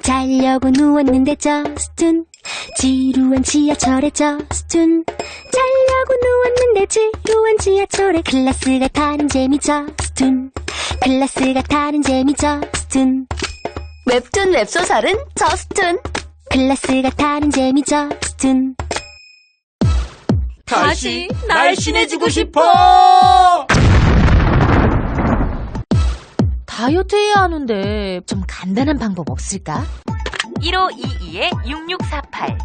자려고 누웠는데 저스툰 지루한 지하철에 저스툰 자려고 누웠는데 지루한 지하철에 클래스가 다른 재미 저스툰 클래스가 다른 재미 저스툰 웹툰 웹소설은 저스툰 클래스가 다른 재미 저스툰 다시 날씬해지고 싶어! 다이어트 해야 하는데 좀 간단한 방법 없을까? 1522-6648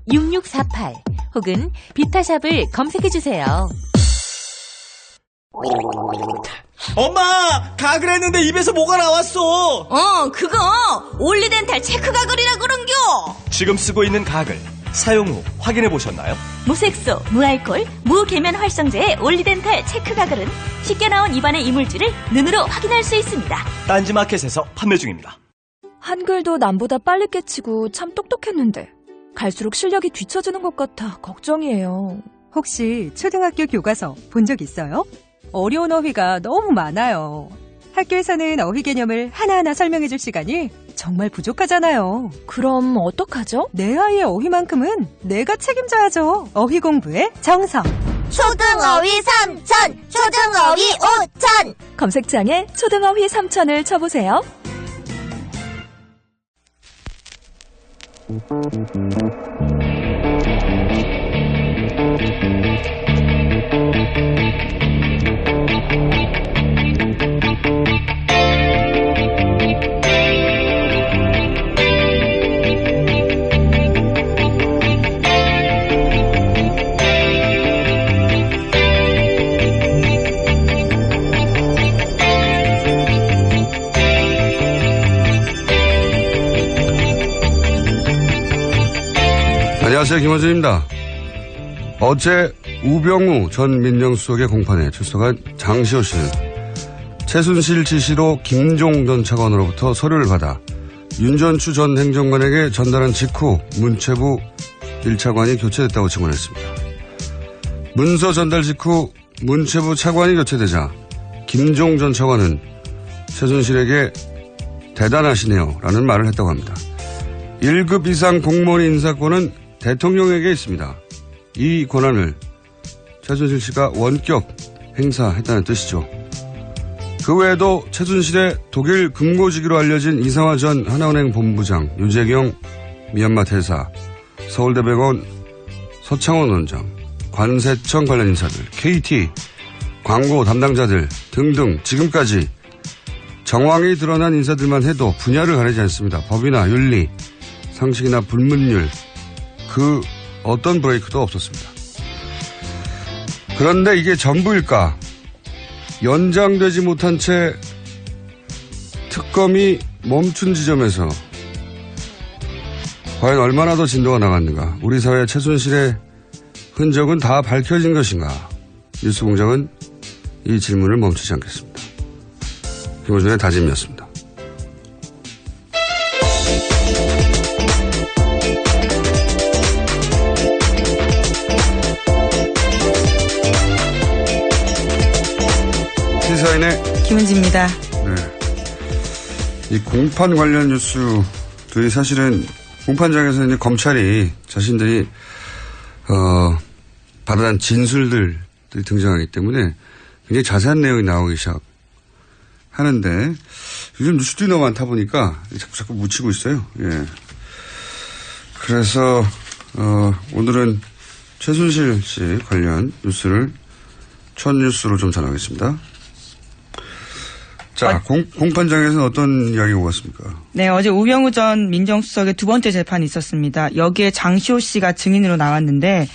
1522-6648 혹은 비타샵을 검색해주세요. 엄마! 가글 했는데 입에서 뭐가 나왔어! 그거 올리덴탈 체크가글이라 그런겨. 지금 쓰고 있는 가글 사용 후 확인해 보셨나요? 무색소, 무알콜, 무계면 활성제의 올리덴탈 체크가글은 쉽게 나온 입안의 이물질을 눈으로 확인할 수 있습니다. 딴지마켓에서 판매 중입니다. 한글도 남보다 빨리 깨치고 참 똑똑했는데 갈수록 실력이 뒤처지는 것 같아 걱정이에요. 혹시 초등학교 교과서 본 적 있어요? 어려운 어휘가 너무 많아요. 학교에서는 어휘 개념을 하나하나 설명해 줄 시간이 정말 부족하잖아요. 그럼 어떡하죠? 내 아이의 어휘만큼은 내가 책임져야죠. 어휘 공부의 정성. 초등어휘 3천, 초등어휘 5천. 검색창에 초등어휘 3천을 쳐보세요. 안녕하세요. 김원준입니다. 어제 우병우 전 민정수석의 공판에 출석한 장시호 씨는 최순실 지시로 김종 전 차관으로부터 서류를 받아 윤전추 전 행정관에게 전달한 직후 문체부 1차관이 교체됐다고 증언했습니다. 문서 전달 직후 문체부 차관이 교체되자 김종 전 차관은 최순실에게 대단하시네요 라는 말을 했다고 합니다. 1급 이상 공무원 인사권은 대통령에게 있습니다. 이 권한을 최순실 씨가 원격 행사했다는 뜻이죠. 그 외에도 최순실의 독일 금고지기로 알려진 이상화 전 하나은행 본부장, 유재경 미얀마 대사, 서울대병원 서창원 원장, 관세청 관련 인사들, KT, 광고 담당자들 등등 지금까지 정황이 드러난 인사들만 해도 분야를 가리지 않습니다. 법이나 윤리, 상식이나 불문율, 그 어떤 브레이크도 없었습니다. 그런데 이게 전부일까? 연장되지 못한 채 특검이 멈춘 지점에서 과연 얼마나 더 진도가 나갔는가? 우리 사회 최순실의 흔적은 다 밝혀진 것인가? 뉴스공장은 이 질문을 멈추지 않겠습니다. 김호준의 다짐이었습니다. 시사인의 김은지입니다. 네. 이 공판 관련 뉴스들이 사실은 공판장에서 이제 검찰이 자신들이 받아낸 진술들이 등장하기 때문에 굉장히 자세한 내용이 나오기 시작하는데 요즘 뉴스들이 너무 많다 보니까 자꾸 묻히고 있어요. 예. 그래서 오늘은 최순실 씨 관련 뉴스를 첫 뉴스로 좀 전하겠습니다. 자, 공판장에서는 어떤 이야기가 오갔습니까? 네, 어제 우병우 전 민정수석의 두 번째 재판이 있었습니다. 여기에 장시호 씨가 증인으로 나왔는데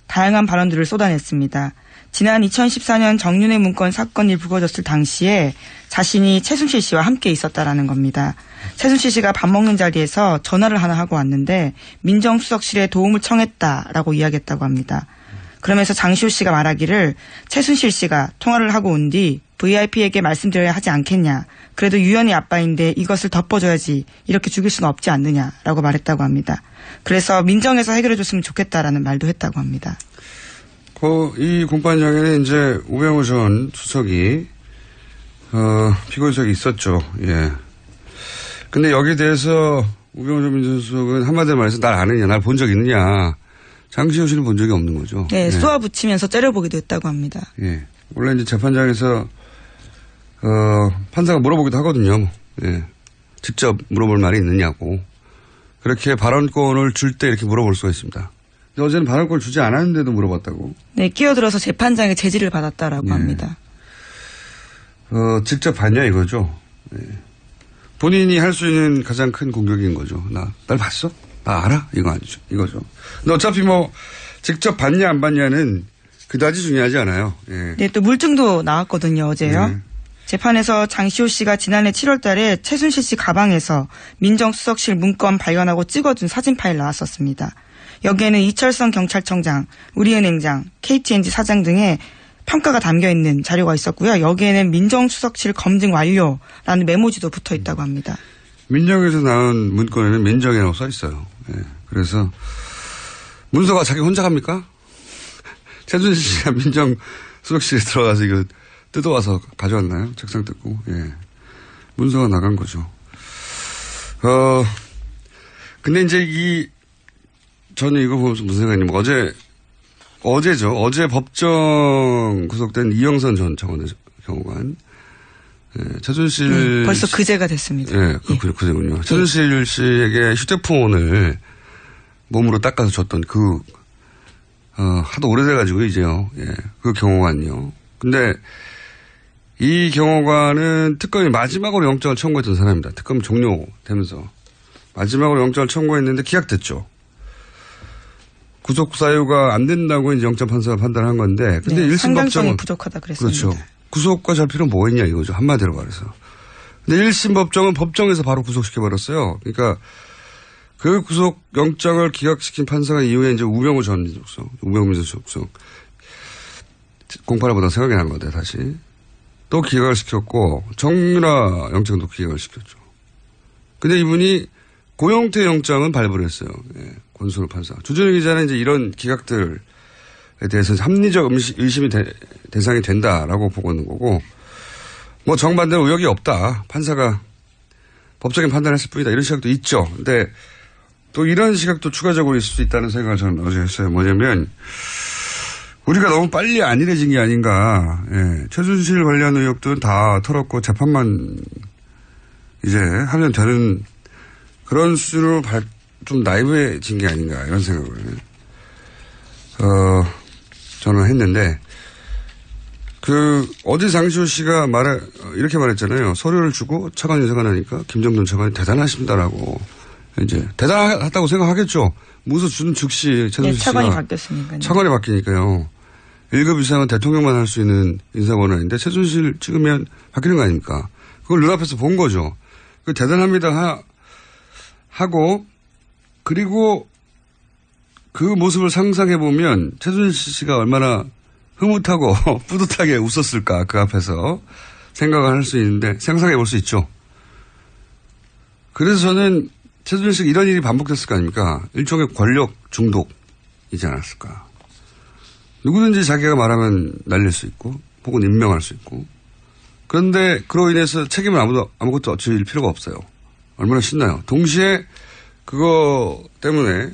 다양한 발언들을 쏟아냈습니다. 지난 2014년 정윤회 문건 사건이 불거졌을 당시에 자신이 최순실 씨와 함께 있었다라는 겁니다. 최순실 씨가 밥 먹는 자리에서 전화를 하나 하고 왔는데 민정수석실에 도움을 청했다라고 이야기했다고 합니다. 그러면서 장시호 씨가 말하기를 최순실 씨가 통화를 하고 온 뒤 VIP에게 말씀드려야 하지 않겠냐. 그래도 유연이 아빠인데 이것을 덮어줘야지. 이렇게 죽일 수는 없지 않느냐라고 말했다고 합니다. 그래서 민정에서 해결해줬으면 좋겠다라는 말도 했다고 합니다. 이 공판장에는 이제 우병우 전 수석이 피고인석이 있었죠. 예. 근데 여기에 대해서 우병우 민정수석은 한마디로 말해서 날 아느냐, 날 본 적 있느냐. 장시호 씨는 본 적이 없는 거죠. 네, 쏘아붙이면서 째려보기도 했다고 합니다. 예. 원래 이제 재판장에서, 판사가 물어보기도 하거든요. 예. 직접 물어볼 말이 있느냐고. 그렇게 발언권을 줄 때 이렇게 물어볼 수가 있습니다. 근데 어제는 발언권을 주지 않았는데도 물어봤다고. 네, 끼어들어서 재판장의 제지를 받았다라고 예. 합니다. 직접 봤냐 이거죠. 예. 본인이 할 수 있는 가장 큰 공격인 거죠. 날 봤어? 나 알아? 이거 아니죠. 이거죠. 근데 어차피 뭐 직접 봤냐 안 봤냐는 그다지 중요하지 않아요. 예. 네, 또 물증도 나왔거든요, 어제요. 네. 재판에서 장시호 씨가 지난해 7월 달에 최순실 씨 가방에서 민정수석실 문건 발견하고 찍어준 사진 파일 나왔었습니다. 여기에는 이철성 경찰청장, 우리은행장, KTNG 사장 등의 평가가 담겨있는 자료가 있었고요. 여기에는 민정수석실 검증 완료라는 메모지도 붙어 있다고 합니다. 민정에서 나온 문건에는 민정이라고 써 있어요. 예. 그래서 문서가 자기 혼자 갑니까? 최순실 씨가 민정수석실에 들어가서 이거 뜯어와서 가져왔나요? 책상 뜯고. 예. 문서가 나간 거죠. 근데 이제 저는 이거 보면서 무슨 생각이냐면 어제죠. 어제 법정 구속된 이영선 전 청와대 경호관. 예, 최순실. 벌써 그제가 됐습니다. 예, 그제군요. 예. 최순실 씨에게 휴대폰을 몸으로 닦아서 줬던 하도 오래돼가지고 이제요. 예, 그 경호관이요. 근데 이 경호관은 특검이 마지막으로 영장을 청구했던 사람입니다. 특검 종료되면서. 마지막으로 영장을 청구했는데 기각됐죠. 구속 사유가 안 된다고 이제 영장 판사가 판단한 건데, 근데 네, 1심 상당성이 법정은 부족하다 그랬습니다. 그렇죠. 구속과 잘 필요는 뭐 있냐 이거죠. 한마디로 말해서. 근데 1심 법정은 법정에서 바로 구속시켜 버렸어요. 그러니까 그 구속 영장을 기각시킨 판사가 이후에 이제 우병우 민정수석 공판을 보다 생각이 난 거다 다시. 또 기각을 시켰고 정유라 영장도 기각을 시켰죠. 근데 이분이 고영태 영장은 발부를 했어요. 예, 권순우 판사. 주준희 기자는 이제 이런 기각들에 대해서 합리적 의심이 대상이 된다라고 보고 있는 거고, 뭐 정반대로 의혹이 없다. 판사가 법적인 판단을 했을 뿐이다. 이런 시각도 있죠. 근데 또 이런 시각도 추가적으로 있을 수 있다는 생각을 저는 어제 했어요. 뭐냐면 우리가 너무 빨리 안일해진 게 아닌가. 예, 최순실 관련 의혹들은 다 털었고 재판만 이제 하면 되는 그런 수준으로 좀 나이브해진 게 아닌가 이런 생각을 저는 했는데 어제 장시호 씨가 이렇게 말했잖아요. 서류를 주고 차관 인사가 나니까 김정돈 차관이 대단하십니다라고 이제 대단하다고 생각하겠죠. 문서 준 즉시 최순실 씨가 차관이 바뀌었으니까요. 차관이 바뀌니까요. 1급 이상은 대통령만 할 수 있는 인사 권한인데 최순실 찍으면 바뀌는 거 아닙니까? 그걸 눈앞에서 본 거죠. 대단합니다 하고 그리고 그 모습을 상상해 보면 최순실 씨가 얼마나 흐뭇하고 뿌듯하게 웃었을까 그 앞에서 생각을 할 수 있는데 상상해 볼 수 있죠. 그래서 저는 최순실 씨가 이런 일이 반복됐을 거 아닙니까? 일종의 권력 중독이지 않았을까. 누구든지 자기가 말하면 날릴 수 있고 혹은 임명할 수 있고 그런데 그로 인해서 책임을 아무것도 질 필요가 없어요. 얼마나 신나요. 동시에 그거 때문에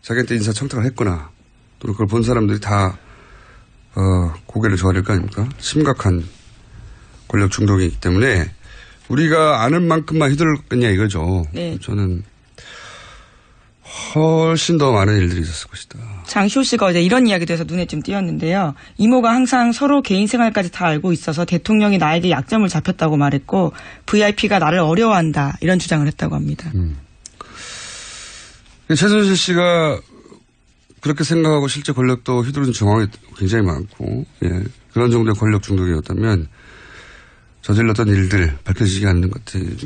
자기한테 인사청탁을 했거나 또는 그걸 본 사람들이 다 고개를 저어야 될 거 아닙니까? 심각한 권력 중독이기 때문에 우리가 아는 만큼만 휘둘렀겠냐 이거죠. 네. 저는 훨씬 더 많은 일들이 있었을 것이다. 장시호 씨가 어제 이런 이야기도 해서 눈에 좀 띄었는데요. 이모가 항상 서로 개인 생활까지 다 알고 있어서 대통령이 나에게 약점을 잡혔다고 말했고 VIP가 나를 어려워한다 이런 주장을 했다고 합니다. 최순실 씨가 그렇게 생각하고 실제 권력도 휘두르는 정황이 굉장히 많고 그런 정도의 권력 중독이었다면 저질렀던 일들 밝혀지지 않는 것들이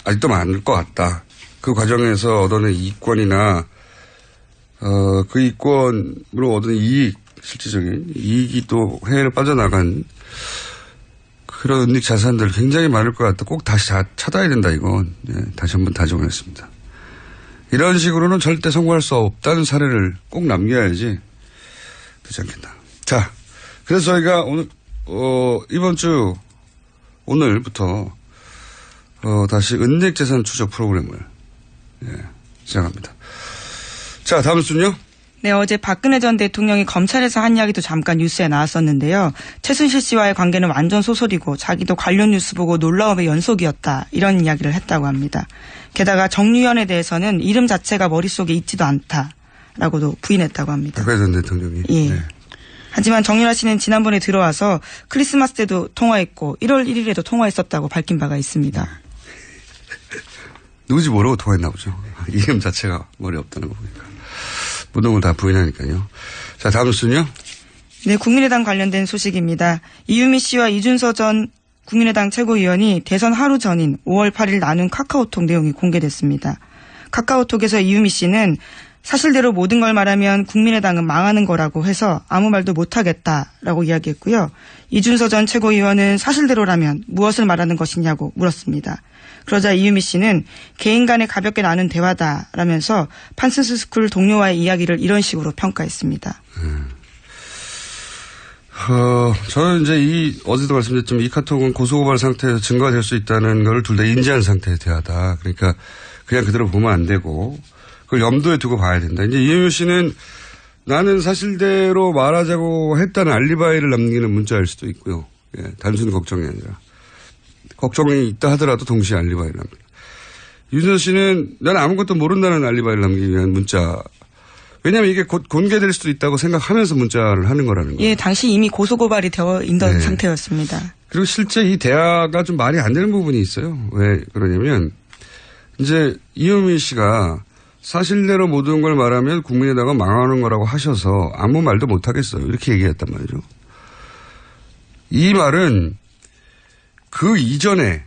아직도 많을 것 같다. 그 과정에서 얻어낸 이익권이나 그 이익권으로 얻은 실질적인 이익이 또 해외로 빠져나간 그런 은닉 자산들 굉장히 많을 것 같다. 꼭 다시 찾아야 된다 이건. 다시 한번 다짐을 했습니다. 이런 식으로는 절대 성공할 수 없다는 사례를 꼭 남겨야지 되지 않겠나. 자, 그래서 저희가 오늘부터 다시 은닉재산 추적 프로그램을 시작합니다. 자, 다음 순요. 네, 어제 박근혜 전 대통령이 검찰에서 한 이야기도 잠깐 뉴스에 나왔었는데요. 최순실 씨와의 관계는 완전 소설이고 자기도 관련 뉴스 보고 놀라움의 연속이었다. 이런 이야기를 했다고 합니다. 게다가 정유현에 대해서는 이름 자체가 머릿속에 있지도 않다라고도 부인했다고 합니다. 박근혜 전 대통령이. 예. 네. 하지만 정유라 씨는 지난번에 들어와서 크리스마스 때도 통화했고 1월 1일에도 통화했었다고 밝힌 바가 있습니다. 누군지 모르고 통화했나 보죠. 이름 자체가 머리에 없다는 거 보니까. 모든 걸 다 부인하니까요. 자, 다음 순요. 네, 국민의당 관련된 소식입니다. 이유미 씨와 이준서 전 국민의당 최고위원이 대선 하루 전인 5월 8일 나눈 카카오톡 내용이 공개됐습니다. 카카오톡에서 이유미 씨는 사실대로 모든 걸 말하면 국민의당은 망하는 거라고 해서 아무 말도 못하겠다라고 이야기했고요. 이준서 전 최고위원은 사실대로라면 무엇을 말하는 것이냐고 물었습니다. 그러자 이유미 씨는 개인 간에 가볍게 나눈 대화다라면서 판스스 스쿨 동료와의 이야기를 이런 식으로 평가했습니다. 저는 이제 어제도 말씀드렸지만 이 카톡은 고소고발 상태에서 증거가 될 수 있다는 걸 둘 다 인지한 상태의 대화다. 그러니까 그냥 그대로 보면 안 되고 그걸 염두에 두고 봐야 된다. 이제 이유미 씨는 나는 사실대로 말하자고 했다는 알리바이를 남기는 문자일 수도 있고요. 예, 단순히 걱정이 아니라. 걱정이 있다 하더라도 동시에 알리바이를 남깁니다. 윤선 씨는 나는 아무것도 모른다는 알리바이를 남기기 위한 문자. 왜냐하면 이게 곧 공개될 수도 있다고 생각하면서 문자를 하는 거라는 거예요. 예, 당시 이미 고소고발이 되어 있던 상태였습니다. 그리고 실제 이 대화가 좀 말이 안 되는 부분이 있어요. 왜 그러냐면 이제 이유미 씨가 사실대로 모든 걸 말하면 국민의당은 망하는 거라고 하셔서 아무 말도 못 하겠어요. 이렇게 얘기했단 말이죠. 이 말은 그 이전에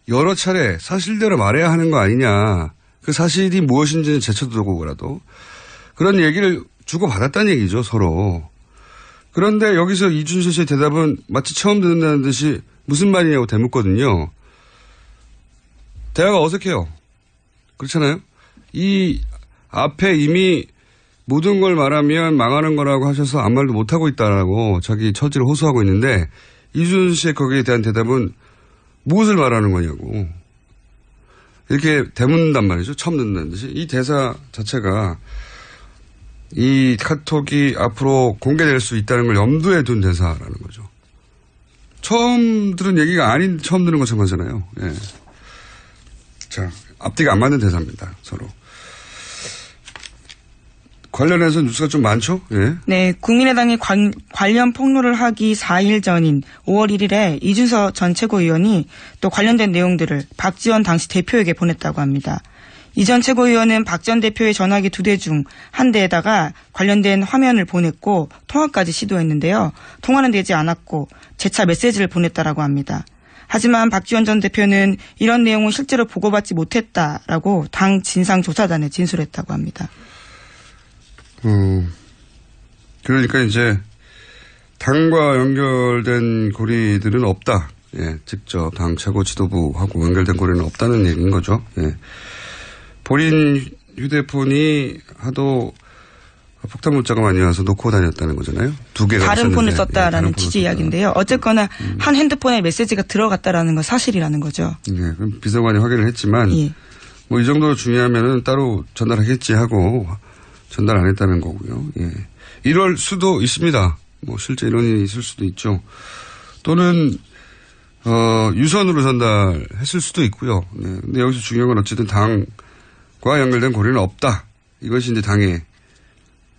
여러 차례 사실대로 말해야 하는 거 아니냐. 그 사실이 무엇인지는 제쳐두고라도 그런 얘기를 주고받았다는 얘기죠. 서로. 그런데 여기서 이준서 씨의 대답은 마치 처음 듣는다는 듯이 무슨 말이냐고 대묻거든요. 대화가 어색해요. 그렇잖아요. 이 앞에 이미 모든 걸 말하면 망하는 거라고 하셔서 아무 말도 못하고 있다라고 자기 처지를 호소하고 있는데 이준서 씨의 거기에 대한 대답은 무엇을 말하는 거냐고. 이렇게 대묻는단 말이죠. 처음 듣는다는 듯이. 이 대사 자체가 이 카톡이 앞으로 공개될 수 있다는 걸 염두에 둔 대사라는 거죠. 처음 들은 얘기가 아닌 처음 듣는 것처럼 하잖아요. 예. 자, 앞뒤가 안 맞는 대사입니다. 서로. 관련해서 뉴스가 좀 많죠? 예. 네, 국민의당이 관련 폭로를 하기 4일 전인 5월 1일에 이준서 전 최고위원이 또 관련된 내용들을 박지원 당시 대표에게 보냈다고 합니다. 이 전 최고위원은 박 전 대표의 전화기 2대 중 한 대에다가 관련된 화면을 보냈고 통화까지 시도했는데요. 통화는 되지 않았고 재차 메시지를 보냈다라고 합니다. 하지만 박지원 전 대표는 이런 내용은 실제로 보고받지 못했다라고 당 진상조사단에 진술했다고 합니다. 그러니까 이제 당과 연결된 고리들은 없다. 예, 직접 당 최고 지도부하고 연결된 고리는 없다는 얘기인 거죠. 예. 본인 휴대폰이 하도 폭탄 문자가 많이 와서 놓고 다녔다는 거잖아요. 2개가 다른 폰을 있었는데. 썼다라는 예, 취지 이야기인데요. 어쨌거나 한 핸드폰에 메시지가 들어갔다라는 건 사실이라는 거죠. 예, 그럼 비서관이 확인을 했지만 예. 뭐 이 정도 중요하면은 따로 전달하겠지 하고 전달 안 했다는 거고요. 예. 이럴 수도 있습니다. 뭐 실제 이런 일이 있을 수도 있죠. 또는 유선으로 전달했을 수도 있고요. 네. 근데 여기서 중요한 건 어쨌든 당과 연결된 고리는 없다. 이것이 이제 당의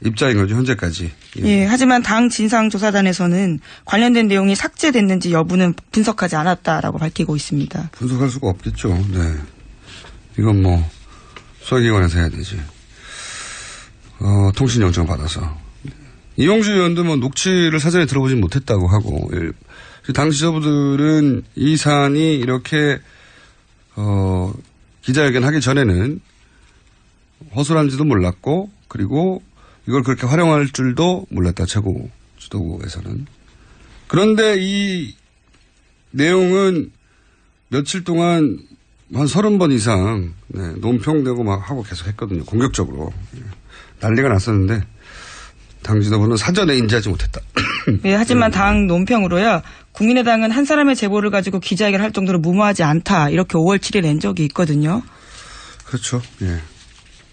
입장인 거죠. 현재까지. 예. 예, 하지만 당 진상조사단에서는 관련된 내용이 삭제됐는지 여부는 분석하지 않았다라고 밝히고 있습니다. 분석할 수가 없겠죠. 네. 이건 뭐 수사기관에서 해야 되지. 통신영장 받아서. 이용주 의원도 뭐 녹취를 사전에 들어보진 못했다고 하고, 당 지도부들은 이 사안이 이렇게, 기자회견 하기 전에는 허술한지도 몰랐고, 그리고 이걸 그렇게 활용할 줄도 몰랐다, 최고 지도부에서는. 그런데 이 내용은 며칠 동안 한 30번 이상, 네, 논평되고 막 하고 계속 했거든요. 공격적으로. 난리가 났었는데 당 지도부는 사전에 인지하지 못했다. 예, 하지만 당 논평으로요. 국민의당은 한 사람의 제보를 가지고 기자회견을 할 정도로 무모하지 않다. 이렇게 5월 7일 낸 적이 있거든요. 그렇죠. 예.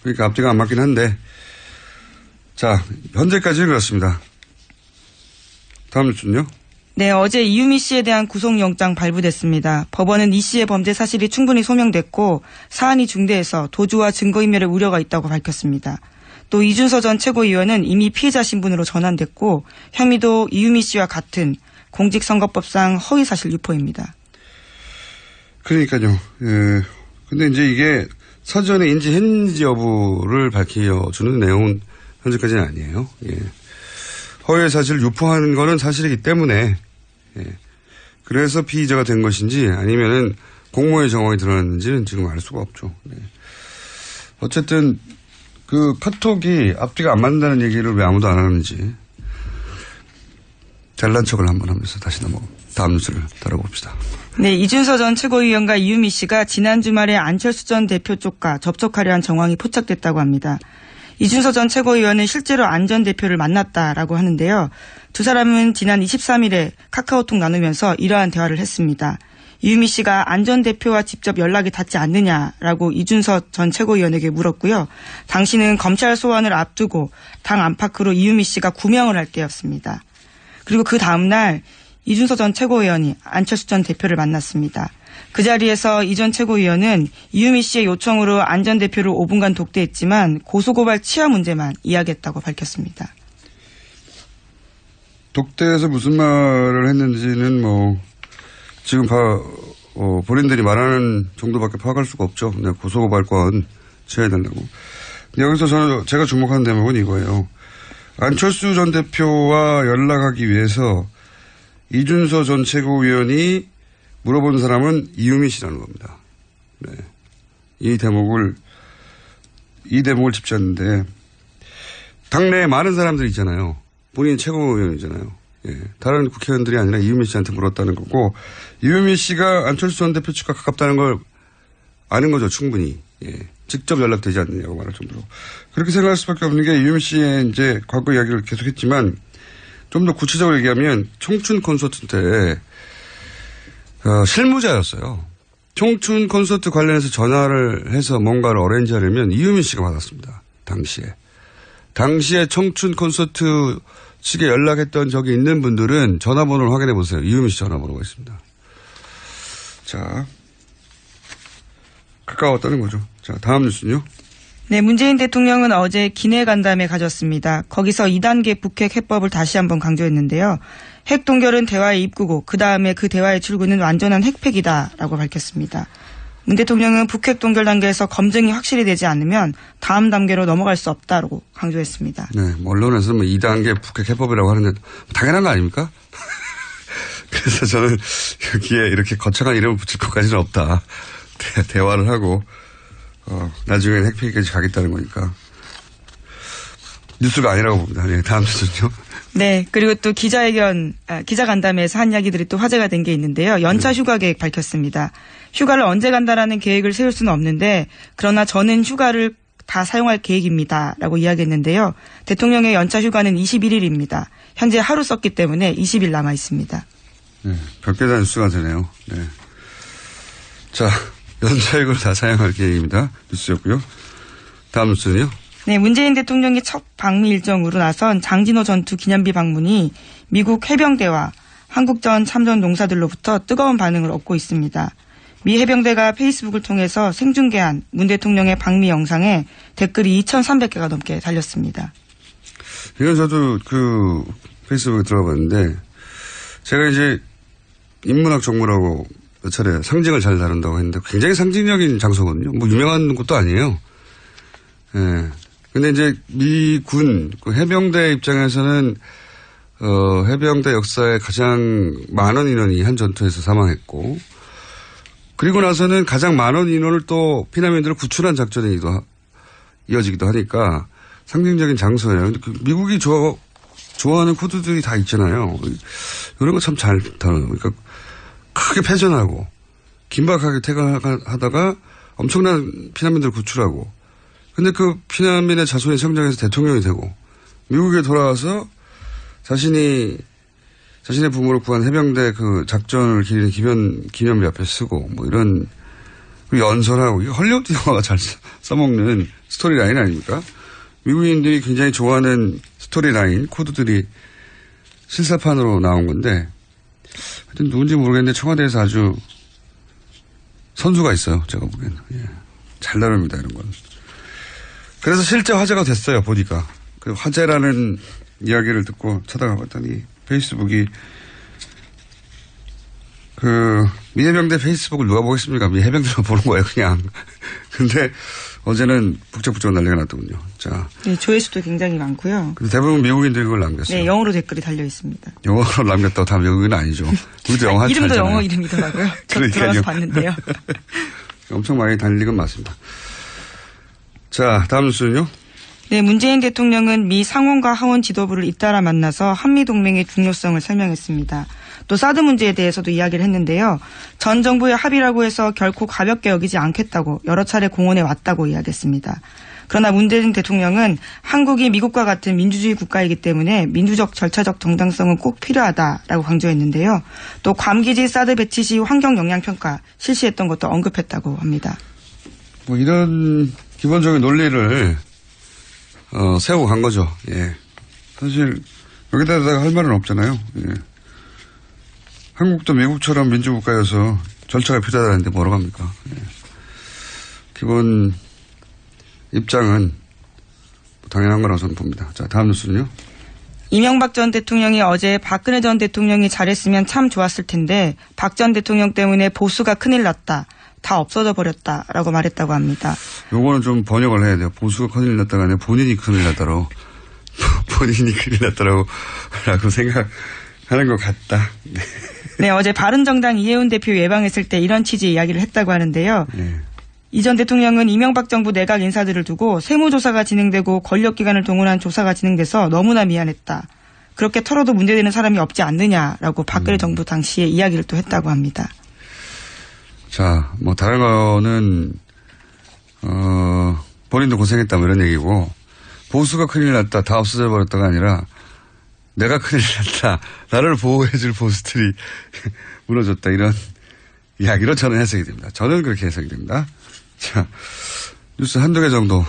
그러니까 앞뒤가 안 맞긴 한데. 자, 현재까지는 그렇습니다. 다음 뉴스는요? 네, 어제 이유미 씨에 대한 구속영장 발부됐습니다. 법원은 이 씨의 범죄 사실이 충분히 소명됐고 사안이 중대해서 도주와 증거인멸의 우려가 있다고 밝혔습니다. 또 이준서 전 최고위원은 이미 피해자 신분으로 전환됐고 혐의도 이유미 씨와 같은 공직선거법상 허위사실 유포입니다. 그러니까요. 예. 근데 이제 이게 사전에 인지했는지 여부를 밝혀주는 내용은 현재까지는 아니에요. 예. 허위 사실을 유포하는 거는 사실이기 때문에, 예. 그래서 피의자가 된 것인지 아니면은 공모의 정황이 드러났는지는 지금 알 수가 없죠. 예. 어쨌든 그 카톡이 앞뒤가 안 맞는다는 얘기를 왜 아무도 안 하는지 잘난 척을 한번 하면서 다시 다음 뉴스를 다뤄봅시다. 네, 이준서 전 최고위원과 이유미 씨가 지난 주말에 안철수 전 대표 쪽과 접촉하려 한 정황이 포착됐다고 합니다. 이준서 전 최고위원은 실제로 안 전 대표를 만났다라고 하는데요. 두 사람은 지난 23일에 카카오톡 나누면서 이러한 대화를 했습니다. 이유미 씨가 안 전 대표와 직접 연락이 닿지 않느냐라고 이준서 전 최고위원에게 물었고요. 당시는 검찰 소환을 앞두고 당 안팎으로 이유미 씨가 구명을 할 때였습니다. 그리고 그 다음날 이준서 전 최고위원이 안철수 전 대표를 만났습니다. 그 자리에서 이 전 최고위원은 이유미 씨의 요청으로 안 전 대표를 5분간 독대했지만 고소고발 치하 문제만 이야기했다고 밝혔습니다. 독대에서 무슨 말을 했는지는 지금 본인들이 말하는 정도밖에 파악할 수가 없죠. 네, 고소고발권 취해야 된다고. 여기서 제가 주목하는 대목은 이거예요. 안철수 전 대표와 연락하기 위해서 이준서 전 최고위원이 물어본 사람은 이유미 씨라는 겁니다. 네. 이 대목을 짚자는데, 당내에 많은 사람들이 있잖아요. 본인 최고위원이잖아요. 예. 다른 국회의원들이 아니라 이유미 씨한테 물었다는 거고, 이유미 씨가 안철수 전 대표 측과 가깝다는 걸 아는 거죠, 충분히. 예. 직접 연락되지 않느냐고 말할 정도로. 그렇게 생각할 수밖에 없는 게 이유미 씨의 이제 과거 이야기를 계속했지만, 좀 더 구체적으로 얘기하면 청춘 콘서트 때 실무자였어요. 청춘 콘서트 관련해서 전화를 해서 뭔가를 어레인지하려면 이유미 씨가 받았습니다. 당시에 청춘 콘서트 측에 연락했던 적이 있는 분들은 전화번호를 확인해 보세요. 이유미 씨 전화번호가 있습니다. 자, 가까웠다는 거죠. 자, 다음 뉴스는요. 네, 문재인 대통령은 어제 기내 간담회 가졌습니다. 거기서 2단계 북핵 해법을 다시 한번 강조했는데요. 핵 동결은 대화의 입구고 그 다음에 그 대화의 출구는 완전한 핵폐기다라고 밝혔습니다. 문 대통령은 북핵 동결 단계에서 검증이 확실히 되지 않으면 다음 단계로 넘어갈 수 없다고 강조했습니다. 네, 언론에서는 2단계 북핵 해법이라고 하는데 당연한 거 아닙니까? 그래서 저는 여기에 이렇게 거창한 이름을 붙일 것까지는 없다. 대화를 하고 나중에는 핵폐기까지 가겠다는 거니까. 뉴스가 아니라고 봅니다. 네, 다음 뉴스는요. 네, 그리고 또 기자간담회에서 한 이야기들이 또 화제가 된 게 있는데요. 연차 휴가 계획 밝혔습니다. 휴가를 언제 간다라는 계획을 세울 수는 없는데 그러나 저는 휴가를 다 사용할 계획입니다. 라고 이야기했는데요. 대통령의 연차 휴가는 21일입니다. 현재 하루 썼기 때문에 20일 남아 있습니다. 네, 별게 다 뉴스가 되네요. 네. 자, 연차휴가를 다 사용할 계획입니다. 뉴스였고요. 다음 뉴스는요. 네, 문재인 대통령의 첫 방미 일정으로 나선 장진호 전투 기념비 방문이 미국 해병대와 한국전 참전 농사들로부터 뜨거운 반응을 얻고 있습니다. 미 해병대가 페이스북을 통해서 생중계한 문 대통령의 방미 영상에 댓글이 2,300개가 넘게 달렸습니다. 이건 저도 페이스북에 들어가 봤는데 제가 이제 인문학 전문하고 몇 차례 상징을 잘 다룬다고 했는데 굉장히 상징적인 장소거든요. 유명한 곳도 아니에요. 예. 근데 이제 미군 해병대 입장에서는 해병대 역사에 가장 많은 인원이 한 전투에서 사망했고 그리고 나서는 가장 많은 인원을 또 피난민들을 구출한 작전에 이어지기도 하니까 상징적인 장소예요. 근데 미국이 좋아하는 코드들이 다 있잖아요. 이런 거 참 잘 다뤄요. 그러니까 크게 패전하고 긴박하게 퇴각하다가 엄청난 피난민들을 구출하고 근데 그 피난민의 자손이 성장해서 대통령이 되고 미국에 돌아와서 자신이 자신의 부모를 구한 해병대 그 작전을 기리는 기념비 앞에 쓰고 뭐 이런 연설하고 이게 헐리우드 영화가 잘 써먹는 스토리라인 아닙니까? 미국인들이 굉장히 좋아하는 스토리라인 코드들이 실사판으로 나온 건데 하여튼 누군지 모르겠는데 청와대에서 아주 선수가 있어요. 제가 보기에는. 예. 잘 다룹니다. 이런 건. 그래서 실제 화제가 됐어요. 보니까. 그 화제라는 이야기를 듣고 찾아가 봤더니 페이스북이 미 해병대 페이스북을 누가 보겠습니까? 미 해병대만 보는 거예요. 그냥. 근데 어제는 북적북적 난리가 났더군요. 자. 네, 조회수도 굉장히 많고요. 대부분 미국인들이 그걸 남겼어요. 네, 영어로 댓글이 달려 있습니다. 영어로 남겼다고 다 미국인은 아니죠. 우리도 영어 이름도 잘잖아요. 영어 이름이더라고요. 저 들어가서 봤는데요. 엄청 많이 달리건 맞습니다. 자, 다음 뉴스는요. 네, 문재인 대통령은 미 상원과 하원 지도부를 잇따라 만나서 한미동맹의 중요성을 설명했습니다. 또 사드 문제에 대해서도 이야기를 했는데요. 전 정부의 합의라고 해서 결코 가볍게 여기지 않겠다고 여러 차례 공언해 왔다고 이야기했습니다. 그러나 문재인 대통령은 한국이 미국과 같은 민주주의 국가이기 때문에 민주적 절차적 정당성은 꼭 필요하다라고 강조했는데요. 또 괌기지 사드 배치 시 환경 영향 평가 실시했던 것도 언급했다고 합니다. 뭐 이런 기본적인 논리를 세우고 간 거죠. 예. 사실 여기다가 할 말은 없잖아요. 예. 한국도 미국처럼 민주국가여서 절차가 필요하다는데 뭐라고 합니까? 예. 기본 입장은 당연한 거라고 저는 봅니다. 자, 다음 뉴스는요. 이명박 전 대통령이 어제 박근혜 전 대통령이 잘했으면 참 좋았을 텐데 박 전 대통령 때문에 보수가 큰일 났다. 다 없어져 버렸다라고 말했다고 합니다. 요거는 좀 번역을 해야 돼요. 보수가 큰일 났다가 아니라 본인이 큰일 났다로 본인이 큰일 났다라고 생각하는 것 같다. 네. 네, 어제 바른정당 이해운 대표 예방했을 때 이런 취지의 이야기를 했다고 하는데요. 네. 이 전 대통령은 이명박 정부 내각 인사들을 두고 세무조사가 진행되고 권력기관을 동원한 조사가 진행돼서 너무나 미안했다. 그렇게 털어도 문제되는 사람이 없지 않느냐라고 박근혜 정부 당시에 이야기를 또 했다고 합니다. 자, 뭐 다른 거는 본인도 고생했다 뭐 이런 얘기고 보수가 큰일 났다 다 없어져 버렸다가 아니라 내가 큰일 났다 나를 보호해줄 보수들이 무너졌다 이런 이야기로 저는 해석이 됩니다. 저는 그렇게 해석이 됩니다. 자, 뉴스 한두 개 정도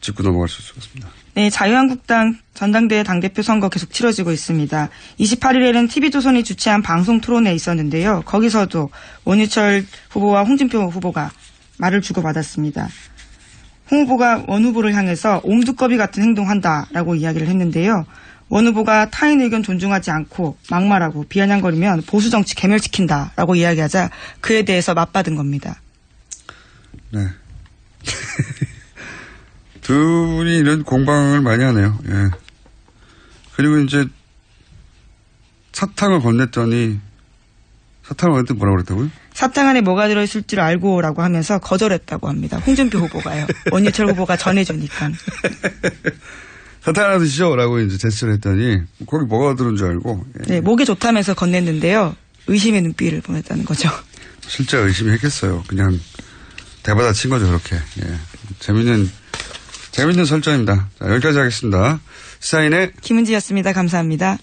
짚고 넘어갈 수 있습니다. 네, 자유한국당 전당대회 당대표 선거 계속 치러지고 있습니다. 28일에는 TV조선이 주최한 방송 토론회에 있었는데요. 거기서도 원유철 후보와 홍준표 후보가 말을 주고받았습니다. 홍 후보가 원 후보를 향해서 옴두꺼비 같은 행동한다라고 이야기를 했는데요. 원 후보가 타인 의견 존중하지 않고 막말하고 비아냥거리면 보수정치 괴멸시킨다라고 이야기하자 그에 대해서 맞받은 겁니다. 네. 두 분이 이런 공방을 많이 하네요. 예. 그리고 이제 사탕을 건넸더니 뭐라고 그랬다고요? 사탕 안에 뭐가 들어있을 줄 알고라고 하면서 거절했다고 합니다. 홍준표 후보가요. 원유철 후보가 전해주니까. 사탕 하나 드시죠라고 이제 제스처를 했더니 거기 뭐가 들은 줄 알고. 예. 네, 목에 좋다면서 건넸는데요. 의심의 눈빛을 보냈다는 거죠. 실제 의심이 했겠어요. 그냥 대받아 친 거죠 그렇게. 예. 재밌는 설정입니다. 자, 여기까지 하겠습니다. 시사인의 김은지였습니다. 감사합니다.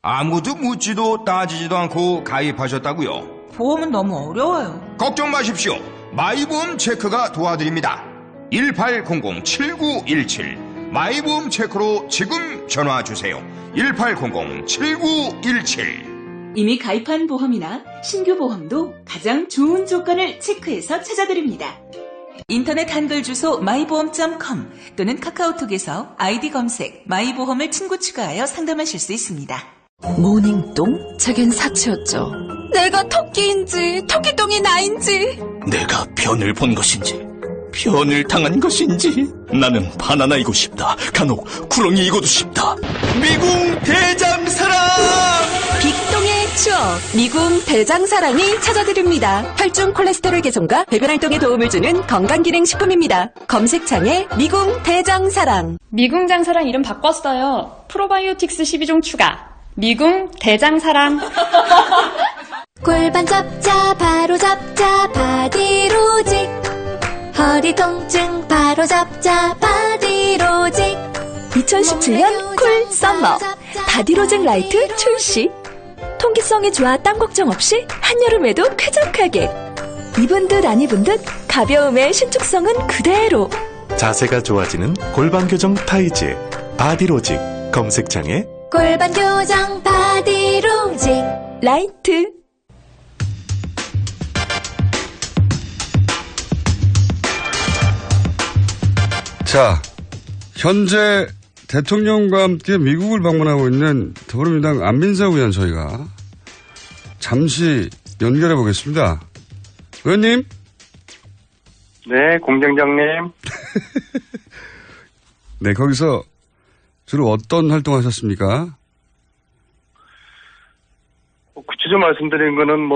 아무도 묻지도 따지지도 않고 가입하셨다고요? 보험은 너무 어려워요. 걱정 마십시오. 마이보험 체크가 도와드립니다. 1800-7917 마이보험 체크로 지금 전화주세요. 1800-7917 이미 가입한 보험이나 신규 보험도 가장 좋은 조건을 체크해서 찾아드립니다. 인터넷 한글 주소 마이보험.com 또는 카카오톡에서 아이디 검색 마이보험을 친구 추가하여 상담하실 수 있습니다. 모닝똥? 제겐 사치였죠. 내가 토끼인지 토끼똥이 나인지 내가 변을 본 것인지 변을 당한 것인지 나는 바나나이고 싶다. 간혹 구렁이이고도 싶다. 미궁 대장사랑 빅똥의 추억 미궁 대장사랑이 찾아드립니다. 혈중 콜레스테롤 개선과 배변 활동에 도움을 주는 건강기능식품입니다. 검색창에 미궁 대장사랑. 미궁 장사랑 이름 바꿨어요. 프로바이오틱스 12종 추가. 미궁 대장사랑. 골반 잡자 바로 잡자 바디로직. 허리 통증 바로 잡자 바디로직. 2017년 쿨 썸머 바디로직 라이트 출시. 통기성이 좋아 땀 걱정 없이 한여름에도 쾌적하게. 입은 듯 안 입은 듯 가벼움의 신축성은 그대로. 자세가 좋아지는 골반 교정 타이즈 바디로직. 검색창에 골반 교정 바디로직 라이트. 자, 현재 대통령과 함께 미국을 방문하고 있는 더불어민주당 안민석 의원 저희가 잠시 연결해 보겠습니다. 의원님? 네, 공장장님. 네, 거기서 주로 어떤 활동하셨습니까? 구체적으로 말씀드린 거는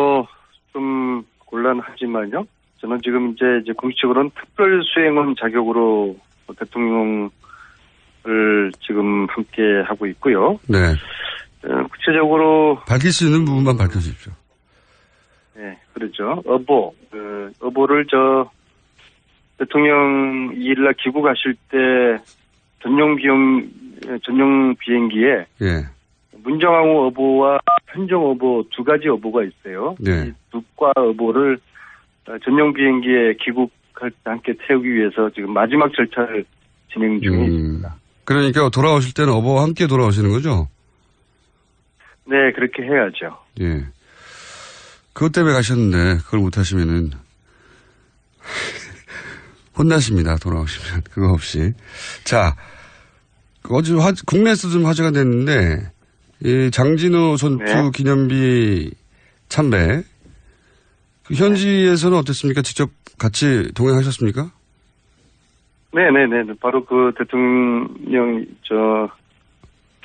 좀 곤란하지만요. 저는 지금 이제 공식적으로는 특별 수행원 자격으로 대통령을 지금 함께 하고 있고요. 네. 구체적으로 밝힐 수 있는 부분만 밝혀주십시오. 네, 그렇죠. 어보를 대통령 2일날 귀국하실 때 전용 비행기에 예. 문정왕후 어보와 현정 어보 두 가지 어보가 있어요. 네. 이 두 과 어보를 전용 비행기에 귀국할 때 함께 태우기 위해서 지금 마지막 절차를 진행 중에 있습니다. 그러니까 돌아오실 때는 어버와 함께 돌아오시는 거죠? 네, 그렇게 해야죠. 예. 그것 때문에 가셨는데 그걸 못 하시면은 혼나십니다. 돌아오시면 그거 없이. 자, 어제 국내에서 좀 화제가 됐는데 이 장진호 전투 네. 기념비 참배 그 현지에서는 어땠습니까? 직접 같이 동행하셨습니까? 네네네. 바로 그 대통령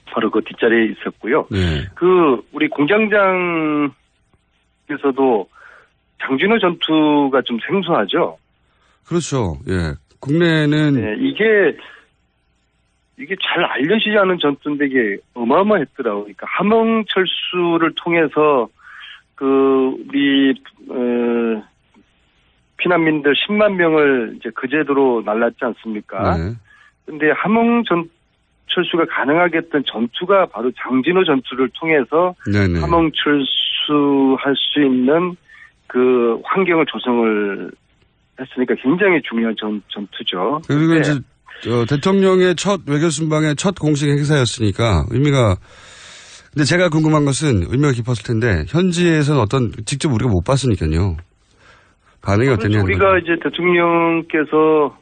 바로 그 뒷자리에 있었고요. 네. 우리 공장장께서도 장진호 전투가 좀 생소하죠. 그렇죠. 예. 국내는 네, 이게 잘 알려지지 않은 전투인데 이게 어마어마했더라고요. 그러니까 함흥철수를 통해서 우리 피난민들 10만 명을 이제 그제도로 날랐지 않습니까? 네. 근데 함흥철수가 가능하게 했던 전투가 바로 장진호 전투를 통해서 네네. 함흥철수할 수 있는 그 환경을 조성을 했으니까 굉장히 중요한 전투죠. 그리고 네. 이제 대통령의 첫 외교순방의 첫 공식 행사였으니까 의미가. 근데 제가 궁금한 것은 의미가 깊었을 텐데 현지에서는 직접 우리가 못 봤으니까요. 반응이 어땠냐? 우리가 이제 대통령께서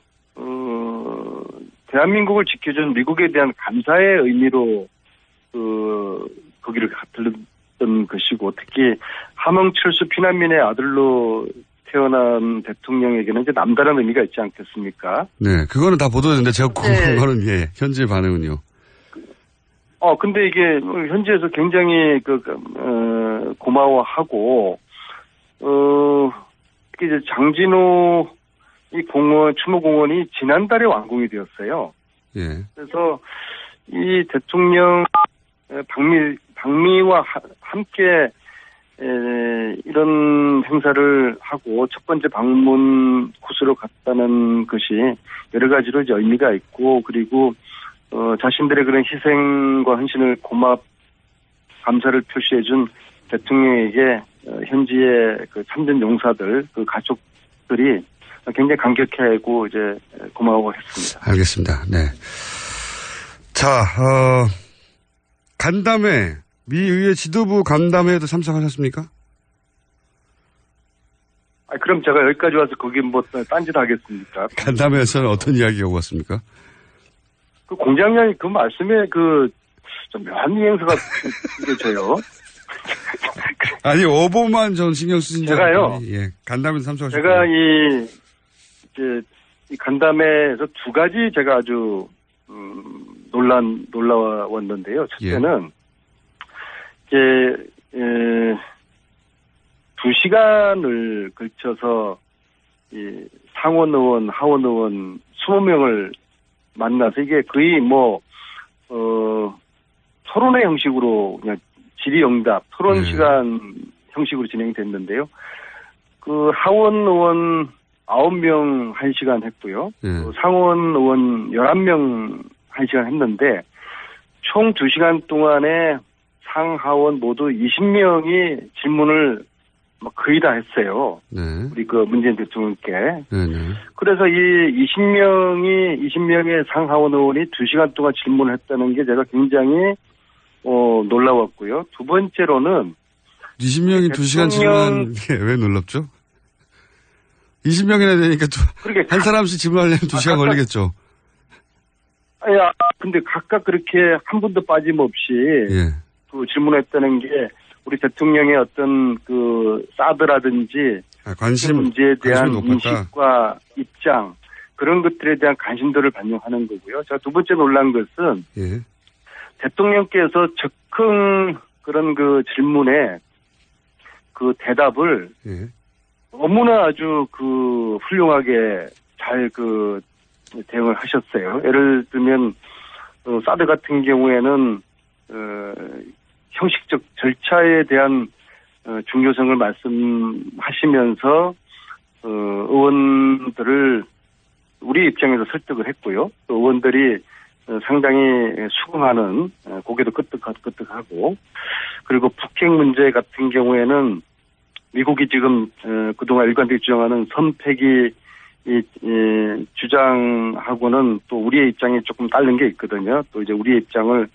대한민국을 지켜준 미국에 대한 감사의 의미로 거기를 들렀던 것이고 특히 함흥철수 피난민의 아들로 태어난 대통령에게는 이제 남다른 의미가 있지 않겠습니까? 네, 그거는 다 보도됐는데 제가 궁금한 거는 현지의 반응은요. 근데 이게 현지에서 굉장히 고마워하고 이제 장진호 이 추모공원이 지난달에 완공이 되었어요. 예. 그래서 이 대통령 방미와 함께 이런 행사를 하고 첫 번째 방문 코스로 갔다는 것이 여러 가지로 이제 의미가 있고 그리고 자신들의 그런 희생과 헌신을 감사를 표시해준 대통령에게 현지의 그 참전 용사들, 그 가족들이 굉장히 감격해하고 이제 고마워했습니다. 알겠습니다. 네. 자, 간담회, 미 의회 지도부 간담회에도 참석하셨습니까? 그럼 제가 여기까지 와서 거기 딴짓 하겠습니까? 간담회에서는 어떤 이야기가 오갔습니까? 그 공장장이 그 말씀에 좀 묘한 이행사가 느껴져요. 아니, 어보만 전 신경 쓰신 줄 제가요. 예, 간담회 참석하셨고. 제가 이 간담회에서 두 가지 제가 아주 놀라웠는데요. 첫째는 이제 2시간을 걸쳐서 이 상원 의원, 하원 의원 20명을 만나서 이게 거의 토론회 형식으로 그냥 질의응답, 토론 시간 형식으로 진행됐는데요. 그 하원 의원 9명 1시간 했고요. 상원 의원 11명 1시간 했는데 총 2시간 동안에 상하원 모두 20명이 질문을 거의 다 했어요. 네. 우리 그 문재인 대통령께. 네네. 그래서 이 20명의 상하원 의원이 2시간 동안 질문을 했다는 게 제가 굉장히 놀라웠고요. 두 번째로는 20명이 2시간 질문하는 게 왜 놀랍죠? 20명이나 되니까 한 사람씩 질문하려면 2시간 걸리겠죠. 근데 각각 그렇게 한 분도 빠짐없이 예. 그 질문했다는 게 우리 대통령의 어떤 그 사드라든지 관심 문제에 대한 높았다. 인식과 입장 그런 것들에 대한 관심도를 반영하는 거고요. 제가 두 번째 놀란 것은 예. 대통령께서 즉흥 그런 그 질문에 그 대답을 예. 너무나 아주 그 훌륭하게 잘 그 대응을 하셨어요. 예를 들면 사드 같은 경우에는 형식적 절차에 대한 중요성을 말씀하시면서 의원들을 우리 입장에서 설득을 했고요. 또 의원들이 상당히 수긍하는 고개도 끄덕끄덕하고 그리고 북핵 문제 같은 경우에는 미국이 지금 그동안 일관되게 주장하는 선패기 주장하고는 또 우리의 입장이 조금 다른 게 있거든요. 또 이제 우리의 입장을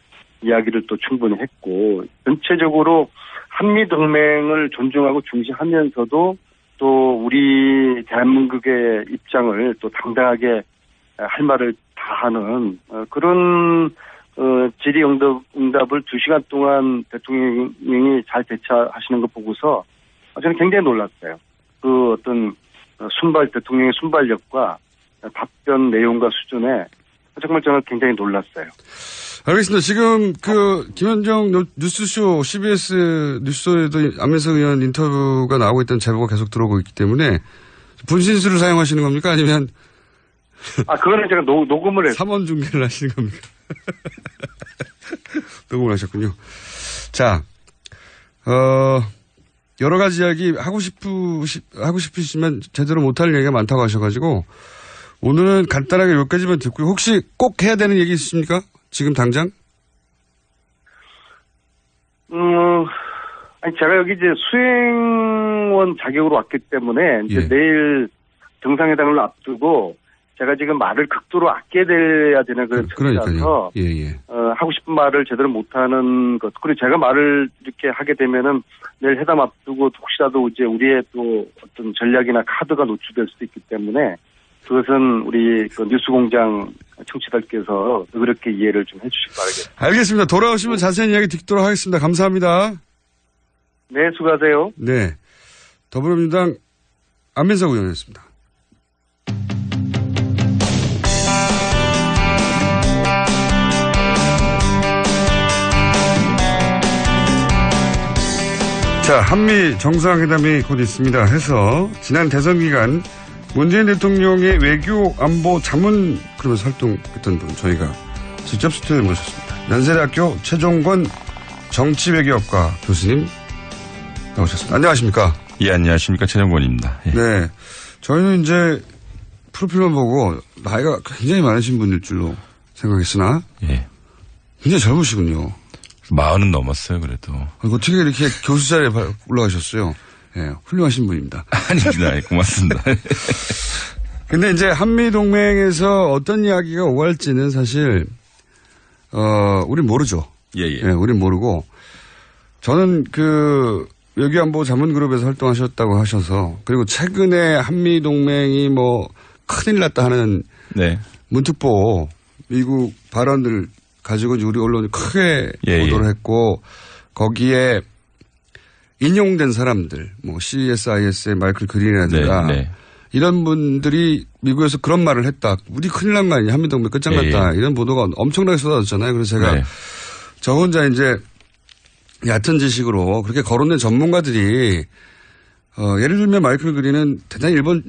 이야기를 또 충분히 했고 전체적으로 한미동맹을 존중하고 중시하면서도 또 우리 대한민국의 입장을 또 당당하게 할 말을 다 하는 그런 질의응답을 2시간 동안 대통령이 잘 대처하시는 거 보고서 저는 굉장히 놀랐어요. 그 어떤 대통령의 순발력과 답변 내용과 수준에 정말 저는 굉장히 놀랐어요. 알겠습니다. 지금 김현정 뉴스쇼 CBS 뉴스쇼에도 안민석 의원 인터뷰가 나오고 있다는 제보가 계속 들어오고 있기 때문에 분신술을 사용하시는 겁니까? 아니면 그거는 제가 녹음을 했어요. 3원 중계를 하시는 겁니까? 녹음을 하셨군요. 자, 여러 가지 이야기 하고 싶으시면 제대로 못할 얘기가 많다고 하셔가지고 오늘은 간단하게 몇 가지만 듣고요. 혹시 꼭 해야 되는 얘기 있으십니까? 지금 당장? 제가 여기 이제 수행원 자격으로 왔기 때문에 이제 내일 정상회담을 앞두고 제가 지금 말을 극도로 아껴야 되는 그런 그러니까요. 하고 싶은 말을 제대로 못하는 것. 그리고 제가 말을 이렇게 하게 되면은 내일 회담 앞두고 혹시라도 이제 우리의 또 어떤 전략이나 카드가 노출될 수도 있기 때문에 그것은 우리 그 뉴스공장 청취자들께서 그렇게 이해를 좀 해주시기 바라겠습니다. 알겠습니다. 돌아오시면 자세한 이야기 듣도록 하겠습니다. 감사합니다. 네, 수고하세요. 네. 더불어민주당 안민석 의원이었습니다. 자, 한미 정상회담이 곧 있습니다 해서 지난 대선 기간 문재인 대통령의 외교 안보 자문 그러면서 활동했던 분 저희가 직접 스튜디오에 모셨습니다. 연세대학교 최종권 정치외교학과 교수님 나오셨습니다. 안녕하십니까? 예, 안녕하십니까? 최종권입니다. 예. 네. 저희는 이제 프로필만 보고 나이가 굉장히 많으신 분일 줄로 생각했으나 예. 굉장히 젊으시군요. 40은 넘었어요, 그래도. 어떻게 이렇게 교수 자리에 올라가셨어요? 예, 훌륭하신 분입니다. 아닙니다. 고맙습니다. 근데 이제 한미동맹에서 어떤 이야기가 오갈지는 사실, 우린 모르죠. 예. 우린 모르고, 저는 외교안보 자문그룹에서 활동하셨다고 하셔서, 그리고 최근에 한미동맹이 큰일 났다 하는, 네. 문특보, 미국 발언들 가지고 우리 언론이 크게 보도를 했고, 거기에 인용된 사람들, CSIS의 마이클 그린이라든가, 이런 분들이 미국에서 그런 말을 했다. 우리 큰일 난 거 아니냐. 한미동맹 끝장났다. 이런 보도가 엄청나게 쏟아졌잖아요. 그래서 제가 저 혼자 이제 얕은 지식으로 그렇게 거론된 전문가들이, 예를 들면 마이클 그린은 대단히 일본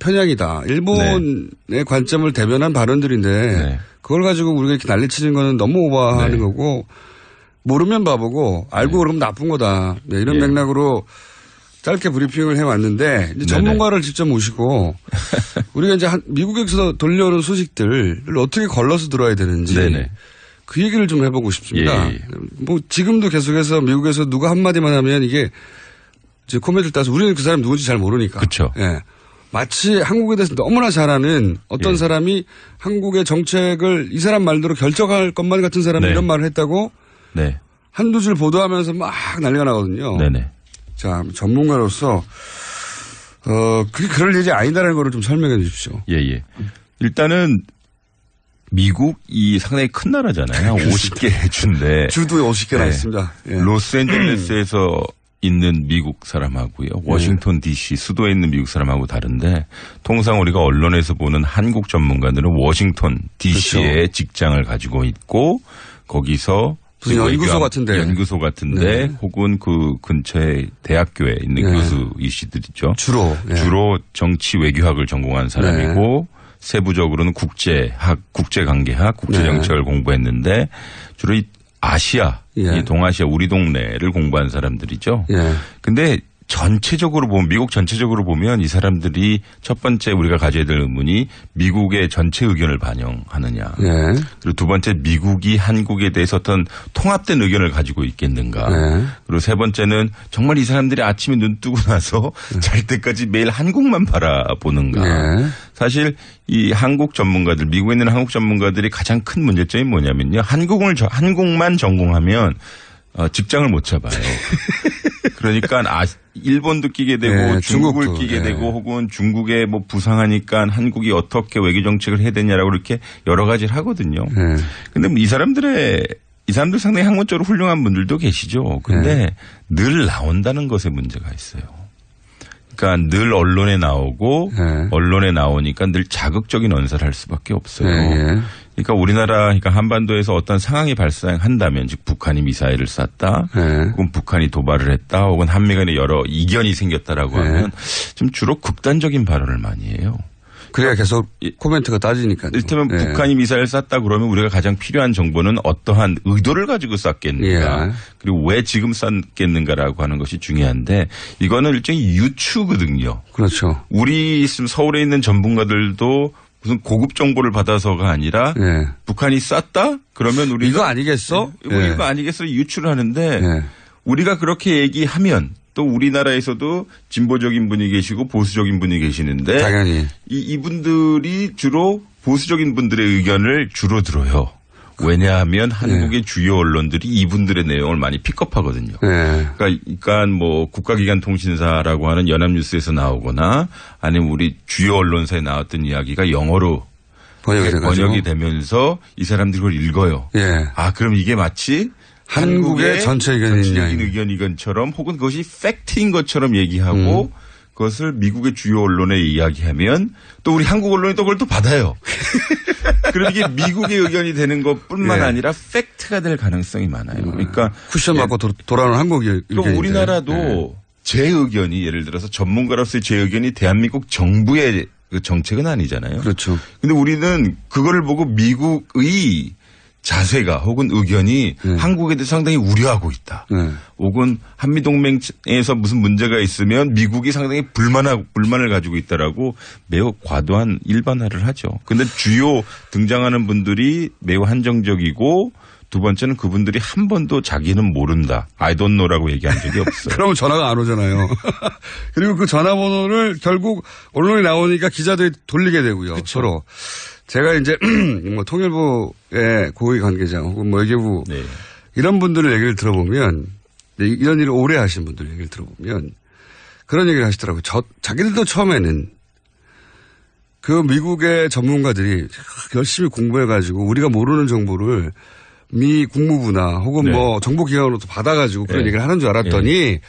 편향이다. 일본의 관점을 대변한 발언들인데, 그걸 가지고 우리가 이렇게 난리치는 거는 너무 오버하는 거고, 모르면 바보고, 알고 그러면 나쁜 거다. 이런 맥락으로 짧게 브리핑을 해왔는데, 이제 전문가를 직접 모시고, 우리가 이제 미국에서 돌려오는 소식들을 어떻게 걸러서 들어야 되는지, 그 얘기를 좀 해보고 싶습니다. 예. 뭐 지금도 계속해서 미국에서 누가 한마디만 하면 이게 이제 코미디를 따서 우리는 그 사람이 누군지 잘 모르니까. 그렇죠. 예. 마치 한국에 대해서 너무나 잘 아는 어떤 사람이 한국의 정책을 이 사람 말대로 결정할 것만 같은 사람이 이런 말을 했다고 네. 한두 줄 보도하면서 막 난리가 나거든요. 네네. 자, 전문가로서 그게 그럴 일이 아니다라는 걸 좀 설명해 주십시오. 예. 일단은 미국이 상당히 큰 나라잖아요. 50개 주인데. 주도 50개나 있습니다. 예. 로스앤젤레스에서 있는 미국 사람하고요. 워싱턴 DC 수도에 있는 미국 사람하고 다른데 통상 우리가 언론에서 보는 한국 전문가들은 워싱턴 DC에 그렇죠. 직장을 가지고 있고 거기서 연구소 같은데 네. 혹은 그 근처에 대학교에 있는 교수이시들이죠. 주로 정치 외교학을 전공한 사람이고 세부적으로는 국제관계학, 국제정책을 공부했는데 주로 이 아시아, 이 동아시아 우리 동네를 공부한 사람들이죠. 근데 전체적으로 보면 미국 전체적으로 보면 이 사람들이 첫 번째 우리가 가져야 될 의문이 미국의 전체 의견을 반영하느냐. 그리고 두 번째 미국이 한국에 대해서 어떤 통합된 의견을 가지고 있겠는가. 그리고 세 번째는 정말 이 사람들이 아침에 눈 뜨고 나서 잘 때까지 매일 한국만 바라보는가. 사실 이 한국 전문가들 미국에 있는 한국 전문가들이 가장 큰 문제점이 뭐냐면요. 한국만 전공하면 직장을 못 잡아요. 그러니까 일본도 끼게 되고 중국을 끼게 되고 혹은 중국에 뭐 부상하니까 한국이 어떻게 외교 정책을 해야 되냐라고 이렇게 여러 가지를 하거든요. 근데 이 사람들 상당히 학문적으로 훌륭한 분들도 계시죠. 근데 늘 나온다는 것에 문제가 있어요. 그러니까 늘 언론에 나오고 언론에 나오니까 늘 자극적인 언사를 할 수밖에 없어요. 그러니까 그러니까 한반도에서 어떤 상황이 발생한다면 즉 북한이 미사일을 쐈다 혹은 북한이 도발을 했다 혹은 한미 간에 여러 이견이 생겼다라고 하면 좀 주로 극단적인 발언을 많이 해요. 그래야 계속 코멘트가 따지니까. 이를테면 북한이 미사일 쐈다 그러면 우리가 가장 필요한 정보는 어떠한 의도를 가지고 쐈겠는가 그리고 왜 지금 쐈겠는가라고 하는 것이 중요한데 이거는 일종의 유추거든요. 그렇죠. 우리 서울에 있는 전문가들도 무슨 고급 정보를 받아서가 아니라 북한이 쐈다? 그러면 우리가 이거 아니겠어? 이거 아니겠어? 유추를 하는데 우리가 그렇게 얘기하면 또 우리나라에서도 진보적인 분이 계시고 보수적인 분이 계시는데 당연히 이분들이 주로 보수적인 분들의 의견을 주로 들어요. 왜냐하면 한국의 주요 언론들이 이분들의 내용을 많이 픽업하거든요. 그러니까 뭐 국가기관 통신사라고 하는 연합뉴스에서 나오거나 아니면 우리 주요 언론사에 나왔던 이야기가 영어로 번역이 되면서 이 사람들이 그걸 읽어요. 그럼 이게 마치 한국의 전체 의견이건처럼 혹은 그것이 팩트인 것처럼 얘기하고 그것을 미국의 주요 언론에 이야기하면 또 우리 한국 언론이 또 그걸 또 받아요. 그럼 이게 미국의 의견이 되는 것뿐만 아니라 팩트가 될 가능성이 많아요. 그러니까 쿠션 맞고 돌아오는 한국의 의견이. 또 우리나라도 제 의견이 예를 들어서 전문가로서의 제 의견이 대한민국 정부의 정책은 아니잖아요. 그렇죠. 근데 우리는 그거를 보고 미국의 자세가 혹은 의견이 한국에 대해서 상당히 우려하고 있다. 혹은 한미동맹에서 무슨 문제가 있으면 미국이 상당히 불만을 가지고 있다라고 매우 과도한 일반화를 하죠. 그런데 주요 등장하는 분들이 매우 한정적이고 두 번째는 그분들이 한 번도 자기는 모른다. I don't know라고 얘기한 적이 없어요. 그러면 전화가 안 오잖아요. 그리고 그 전화번호를 결국 언론에 나오니까 기자들이 돌리게 되고요. 그쵸. 서로. 제가 이제 뭐 통일부의 고위 관계자 혹은 뭐 외교부 이런 분들의 얘기를 들어보면 이런 일을 오래 하신 분들 얘기를 들어보면 그런 얘기를 하시더라고요. 자기들도 처음에는 그 미국의 전문가들이 열심히 공부해가지고 우리가 모르는 정보를 미 국무부나 혹은 뭐 정보기관으로부터 받아가지고 그런 얘기를 하는 줄 알았더니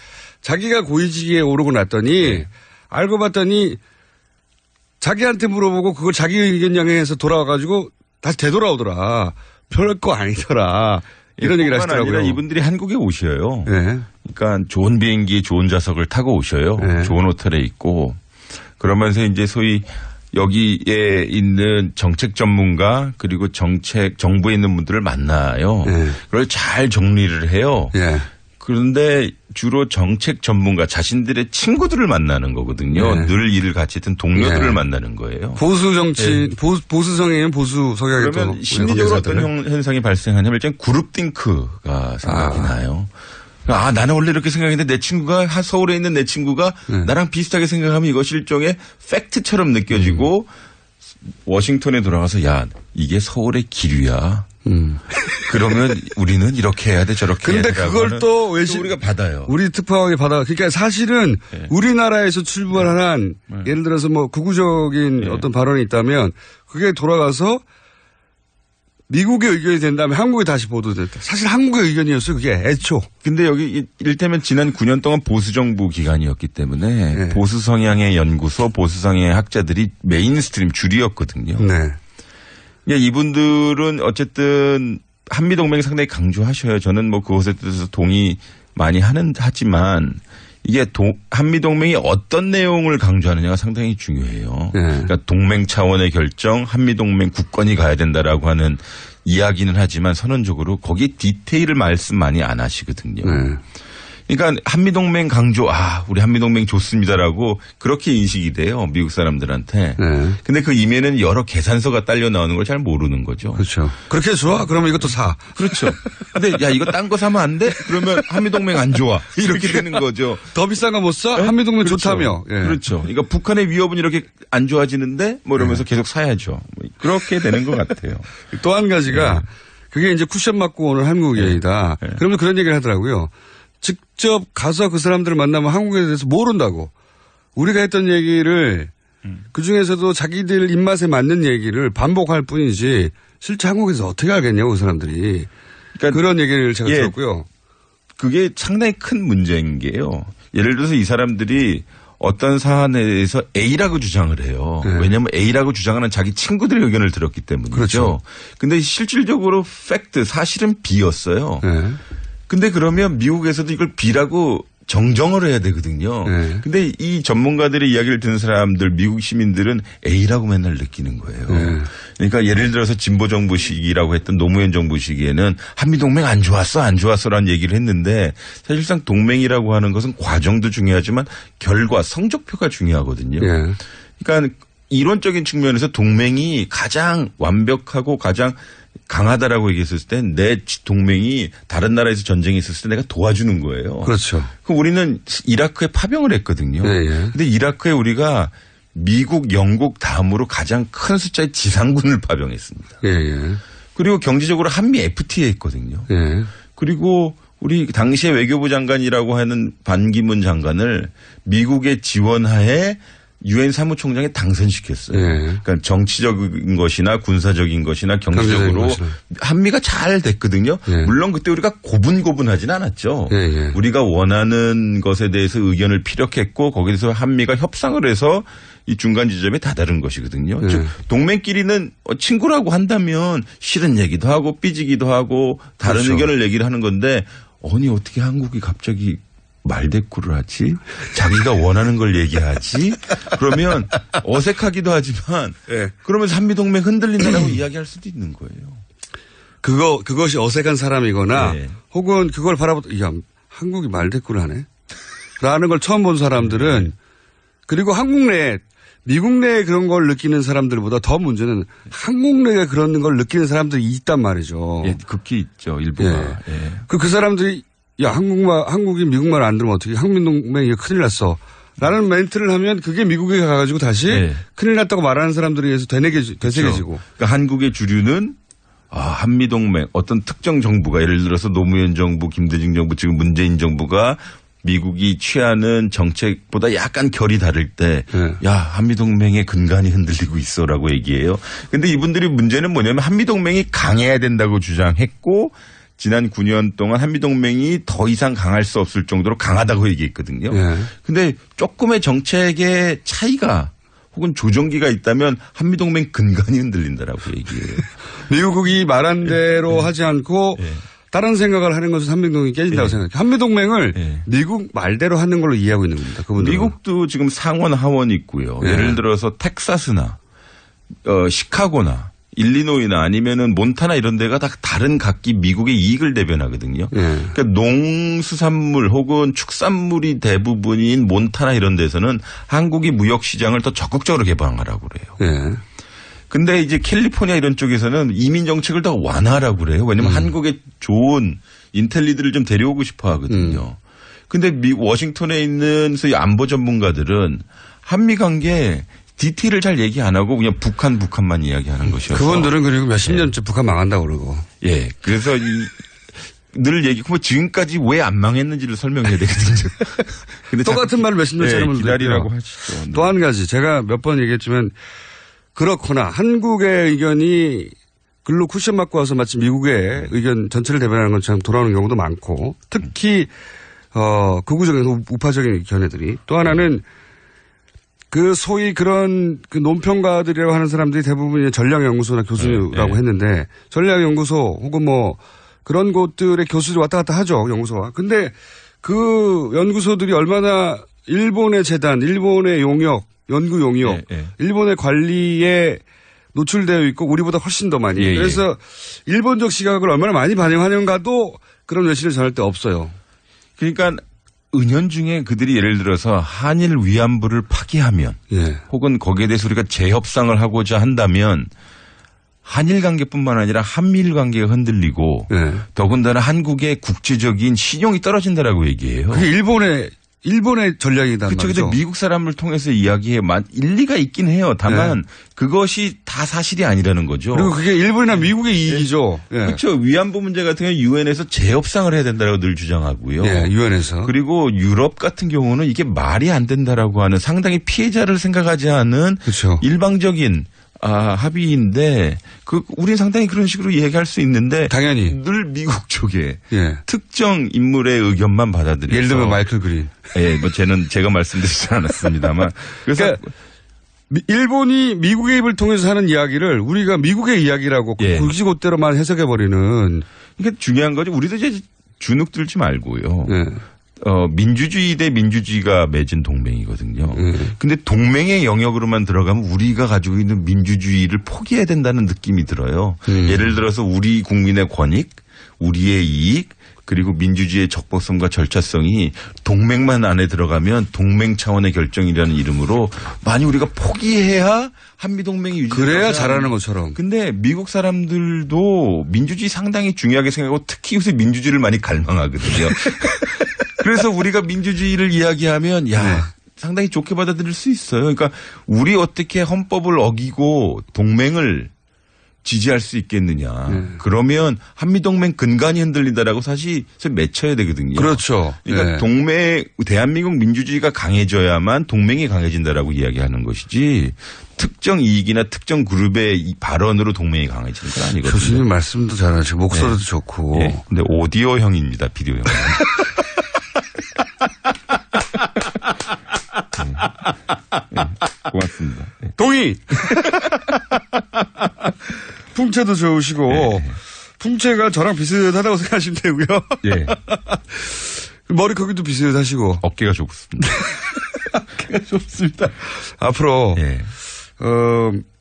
자기가 고위직에 오르고 났더니 알고 봤더니 자기한테 물어보고 그걸 자기 의견 양해해서 돌아와가지고 다시 되돌아오더라. 별거 아니더라. 이런 얘기를 하시더라고요. 아니라 이분들이 한국에 오셔요. 그러니까 좋은 비행기에 좋은 좌석을 타고 오셔요. 좋은 호텔에 있고 그러면서 이제 소위 여기에 있는 정책 전문가 그리고 정부에 있는 분들을 만나요. 그걸 잘 정리를 해요. 그런데 주로 정책 전문가 자신들의 친구들을 만나는 거거든요. 네. 늘 일을 같이 했던 동료들을 네. 만나는 거예요. 보수 정치, 네. 보수 성향이면 보수 성향이 그러면 심리적으로 어떤 현상이 발생하냐면 일단 그룹 띵크가 생각이 나요. 나는 원래 이렇게 생각했는데 내 친구가 서울에 있는 내 친구가 나랑 비슷하게 생각하면 이것이 일종의 팩트처럼 느껴지고 워싱턴에 돌아가서 야 이게 서울의 기류야. 그러면 우리는 이렇게 해야 돼 저렇게 해야 돼. 근데 그걸 또 우리가 받아요. 우리 특파원이 받아. 그러니까 사실은 우리나라에서 출발한 예를 들어서 뭐 극우적인 어떤 발언이 있다면 그게 돌아가서 미국의 의견이 된다면 한국에 다시 보도됐다. 사실 한국의 의견이었어요. 그게 애초. 근데 여기 이를테면 지난 9년 동안 보수정부 기간이었기 때문에 보수 성향의 연구소, 보수 성향의 학자들이 메인스트림 줄이었거든요. 네. 그러니까 이분들은 어쨌든 한미동맹 상당히 강조하셔요. 저는 뭐 그것에 대해서 동의 많이 하지만 이게 한미동맹이 어떤 내용을 강조하느냐가 상당히 중요해요. 그러니까 동맹 차원의 결정, 한미동맹 국권이 가야 된다라고 하는 이야기는 하지만 선언적으로 거기에 디테일을 말씀 많이 안 하시거든요. 그러니까 한미동맹 강조, 우리 한미동맹 좋습니다라고 그렇게 인식이 돼요. 미국 사람들한테. 근데 그 이면에는 여러 계산서가 딸려 나오는 걸 잘 모르는 거죠. 그렇죠. 그렇게 좋아? 그러면 이것도 사. 그렇죠. 근데 야 이거 딴 거 사면 안 돼? 그러면 한미동맹 안 좋아. 이렇게 되는 거죠. 더 비싼 거 못 사? 한미동맹 그렇죠. 좋다며. 예. 그렇죠. 그러니까 북한의 위협은 이렇게 안 좋아지는데 뭐 이러면서 계속 사야죠. 뭐 그렇게 되는 것 같아요. 또 한 가지가 그게 이제 쿠션 맞고 오는 한국인이다. 그러면 그런 얘기를 하더라고요. 직접 가서 그 사람들을 만나면 한국에 대해서 모른다고. 우리가 했던 얘기를 그중에서도 자기들 입맛에 맞는 얘기를 반복할 뿐이지 실제 한국에서 어떻게 알겠냐고 그 사람들이. 그러니까 그런 얘기를 제가 들었고요. 그게 상당히 큰 문제인 게요. 예를 들어서 이 사람들이 어떤 사안에 대해서 A라고 주장을 해요. 왜냐하면 A라고 주장하는 자기 친구들의 의견을 들었기 때문이죠. 그렇죠. 근데 실질적으로 사실은 B였어요. 근데 그러면 미국에서도 이걸 B라고 정정을 해야 되거든요. 근데 이 전문가들의 이야기를 듣는 사람들, 미국 시민들은 A라고 맨날 느끼는 거예요. 그러니까 예를 들어서 진보 정부 시기라고 했던 노무현 정부 시기에는 한미동맹 안 좋았어라는 얘기를 했는데 사실상 동맹이라고 하는 것은 과정도 중요하지만 결과, 성적표가 중요하거든요. 그러니까 이론적인 측면에서 동맹이 가장 완벽하고 가장 강하다라고 얘기했을 때 내 동맹이 다른 나라에서 전쟁이 있었을 때 내가 도와주는 거예요. 그렇죠. 그럼 우리는 이라크에 파병을 했거든요. 근데 이라크에 우리가 미국, 영국 다음으로 가장 큰 숫자의 지상군을 파병했습니다. 그리고 경제적으로 한미 FTA 했거든요. 그리고 우리 당시에 외교부 장관이라고 하는 반기문 장관을 미국의 지원하에 유엔 사무총장에 당선시켰어요. 그러니까 정치적인 것이나 군사적인 것이나 경제적으로 한미가 잘 됐거든요. 물론 그때 우리가 고분고분하진 않았죠. 우리가 원하는 것에 대해서 의견을 피력했고 거기에서 한미가 협상을 해서 이 중간 지점에 다다른 것이거든요. 즉 동맹끼리는 친구라고 한다면 싫은 얘기도 하고 삐지기도 하고 다른 의견을 얘기를 하는 건데 아니 어떻게 한국이 갑자기 말대꾸를 하지? 자기가 원하는 걸 얘기하지? 그러면 어색하기도 하지만 그러면서 한미동맹 흔들린다라고 이야기할 수도 있는 거예요. 그것이 어색한 사람이거나 혹은 그걸 바라보다 야 한국이 말대꾸를 하네? 라는 걸 처음 본 사람들은 그리고 한국 내에 미국 내에 그런 걸 느끼는 사람들보다 더 문제는 한국 내에 그런 걸 느끼는 사람들이 있단 말이죠. 극히 있죠. 일부가. 그 사람들이 야, 한국이 미국말 안 들으면 어떻게 한미동맹이 큰일 났어. 라는 멘트를 하면 그게 미국에 가가지고 다시 큰일 났다고 말하는 사람들에 의해서 되새겨지고. 그러니까 한국의 주류는 한미동맹 어떤 특정 정부가 예를 들어서 노무현 정부, 김대중 정부, 지금 문재인 정부가 미국이 취하는 정책보다 약간 결이 다를 때 야, 한미동맹의 근간이 흔들리고 있어라고 얘기해요. 근데 이분들이 문제는 뭐냐면 한미동맹이 강해야 된다고 주장했고 지난 9년 동안 한미동맹이 더 이상 강할 수 없을 정도로 강하다고 얘기했거든요. 근데 조금의 정책의 차이가 혹은 조정기가 있다면 한미동맹 근간이 흔들린다라고 얘기해요. 미국이 말한 대로 하지 않고 다른 생각을 하는 것은 한미동맹이 깨진다고 생각해요. 한미동맹을 미국 말대로 하는 걸로 이해하고 있는 겁니다. 그분들은. 미국도 지금 상원 하원이 있고요. 예를 들어서 텍사스나 시카고나 일리노이나 아니면은 몬타나 이런 데가 다 다른 각기 미국의 이익을 대변하거든요. 그러니까 농수산물 혹은 축산물이 대부분인 몬타나 이런 데서는 한국이 무역 시장을 더 적극적으로 개방하라고 그래요. 근데 이제 캘리포니아 이런 쪽에서는 이민 정책을 더 완화하라고 그래요. 왜냐면 한국에 좋은 인텔리들을 좀 데려오고 싶어 하거든요. 근데 워싱턴에 있는 소위 안보 전문가들은 한미 관계 디테일을 잘 얘기 안 하고 그냥 북한만 이야기하는 것이어서. 그분들은 그리고 몇십 년째 북한 망한다고 그러고. 예. 그래서 늘 얘기하고 지금까지 왜 안 망했는지를 설명해야 되거든요. 근데 똑같은 말을 몇십 년째 하는 분들 기다리라고 하시죠. 또 한 가지 제가 몇 번 얘기했지만 그렇구나. 한국의 의견이 글로 쿠션 맞고 와서 마치 미국의 의견 전체를 대변하는 것처럼 돌아오는 경우도 많고 특히 극우적인 우파적인 견해들이 또 하나는 그 소위 그런 그 논평가들이라고 하는 사람들이 대부분 전략연구소나 교수라고 했는데 전략연구소 혹은 뭐 그런 곳들의 교수들이 왔다 갔다 하죠. 연구소와. 근데 그 연구소들이 얼마나 일본의 재단, 일본의 용역, 연구 용역, 일본의 관리에 노출되어 있고 우리보다 훨씬 더 많이. 그래서 일본적 시각을 얼마나 많이 반영하는가도 그런 외신을 전할 때 없어요. 그러니까 은연중에 그들이 예를 들어서 한일 위안부를 파기하면 혹은 거기에 대해서 우리가 재협상을 하고자 한다면 한일 관계뿐만 아니라 한미일 관계가 흔들리고 더군다나 한국의 국제적인 신용이 떨어진다라고 얘기해요. 그게 일본의 전략이다. 그렇죠. 근데 미국 사람을 통해서 이야기해 일리가 있긴 해요. 다만 그것이 다 사실이 아니라는 거죠. 그리고 그게 일본이나 미국의 이익이죠. 그렇죠. 위안부 문제 같은 경우는 유엔에서 재협상을 해야 된다고 늘 주장하고요. 유엔에서. 그리고 유럽 같은 경우는 이게 말이 안 된다라고 하는 상당히 피해자를 생각하지 않은 일방적인 합의인데 우리는 상당히 그런 식으로 이야기할 수 있는데 당연히 늘 미국 쪽에 특정 인물의 의견만 받아들여서 예를 들면 마이클 그린. 뭐 제가 말씀드리지 않았습니다만 그래서 그러니까 일본이 미국의 입을 통해서 하는 이야기를 우리가 미국의 이야기라고 굳이곧대로만 해석해버리는. 그러니까 중요한 거죠. 우리도 이제 주눅 들지 말고요. 민주주의 대 민주주의가 맺은 동맹이거든요. 근데 동맹의 영역으로만 들어가면 우리가 가지고 있는 민주주의를 포기해야 된다는 느낌이 들어요. 예를 들어서 우리 국민의 권익, 우리의 이익, 그리고 민주주의의 적법성과 절차성이 동맹만 안에 들어가면 동맹 차원의 결정이라는 이름으로 많이 우리가 포기해야 한미동맹이 유지되고 그래야 잘하는 것처럼. 근데 미국 사람들도 민주주의 상당히 중요하게 생각하고 특히 요새 민주주의를 많이 갈망하거든요. 그래서 우리가 민주주의를 이야기하면 상당히 좋게 받아들일 수 있어요. 그러니까 우리 어떻게 헌법을 어기고 동맹을 지지할 수 있겠느냐. 그러면 한미동맹 근간이 흔들린다라고 사실 맺혀야 되거든요. 그렇죠. 그러니까 대한민국 민주주의가 강해져야만 동맹이 강해진다라고 이야기하는 것이지 특정 이익이나 특정 그룹의 발언으로 동맹이 강해지는 건 아니거든요. 교수님 말씀도 잘하시고 목소리도 좋고. 근데 오디오형입니다. 비디오형. 고맙습니다. 동의! 풍채도 좋으시고, 풍채가 저랑 비슷하다고 생각하시면 되고요. 머리 크기도 비슷하시고. 어깨가 좋습니다. 어깨가 좋습니다. 앞으로,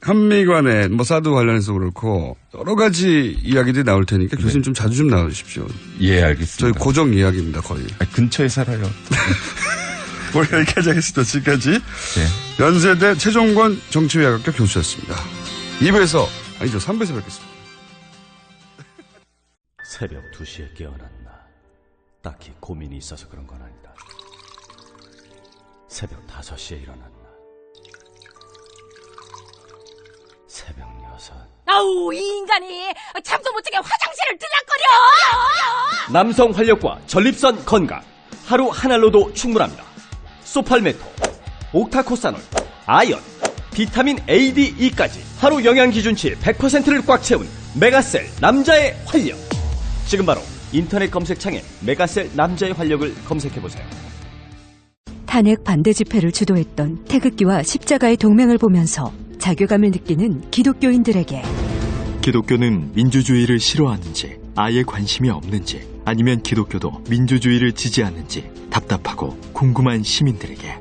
한미 간에 사드 관련해서 그렇고, 여러 가지 이야기들이 나올 테니까 교수님 좀 자주 좀 나와주십시오. 알겠습니다. 저희 고정 이야기입니다, 거의. 근처에 살아요. 오늘 여기까지 하겠습니다. 지금까지 연세대 최종권 정치외학학교 교수였습니다. 2부에서 아니죠 3부에서 뵙겠습니다. 새벽 2시에 깨어났나. 딱히 고민이 있어서 그런 건 아니다. 새벽 5시에 일어났나. 새벽 6. 아우 이 인간이 잠도 못 자게 화장실을 들락거려. 남성 활력과 전립선 건강. 하루 한 알로도 충분합니다. 소팔메토, 옥타코사놀, 아연, 비타민 A, D, E까지 하루 영양 기준치 100%를 꽉 채운 메가셀 남자의 활력. 지금 바로 인터넷 검색창에 메가셀 남자의 활력을 검색해보세요. 탄핵 반대 집회를 주도했던 태극기와 십자가의 동맹을 보면서 자괴감을 느끼는 기독교인들에게 기독교는 민주주의를 싫어하는지 아예 관심이 없는지 아니면 기독교도 민주주의를 지지하는지 답답하고 궁금한 시민들에게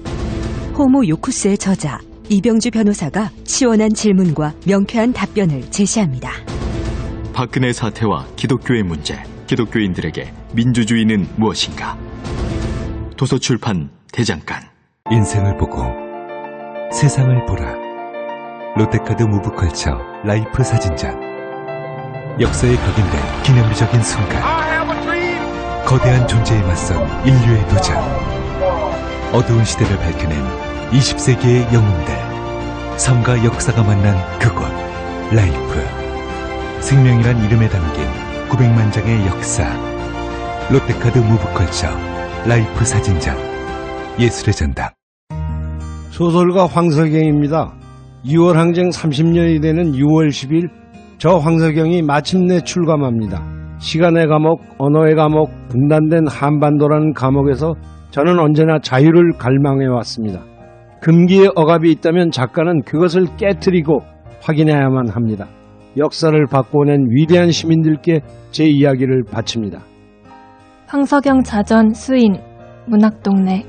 호모 요쿠스의 저자 이병주 변호사가 시원한 질문과 명쾌한 답변을 제시합니다. 박근혜 사태와 기독교의 문제, 기독교인들에게 민주주의는 무엇인가? 도서출판 대장간. 인생을 보고 세상을 보라. 롯데카드 무브컬처 라이프 사진전. 역사에 각인된 기념비적인 순간. 거대한 존재에 맞선 인류의 도전. 어두운 시대를 밝혀낸 20세기의 영웅들. 삶과 역사가 만난 그곳. 라이프. 생명이란 이름에 담긴 900만 장의 역사. 롯데카드 무브컬처 라이프 사진전. 예술의 전당. 소설가 황석영입니다. 2월 항쟁 30년이 되는 6월 10일 저 황석영이 마침내 출감합니다. 시간의 감옥, 언어의 감옥, 분단된 한반도라는 감옥에서 저는 언제나 자유를 갈망해왔습니다. 금기의 억압이 있다면 작가는 그것을 깨트리고 확인해야만 합니다. 역사를 바꿔낸 위대한 시민들께 제 이야기를 바칩니다. 황석영 자전 수인 문학동네.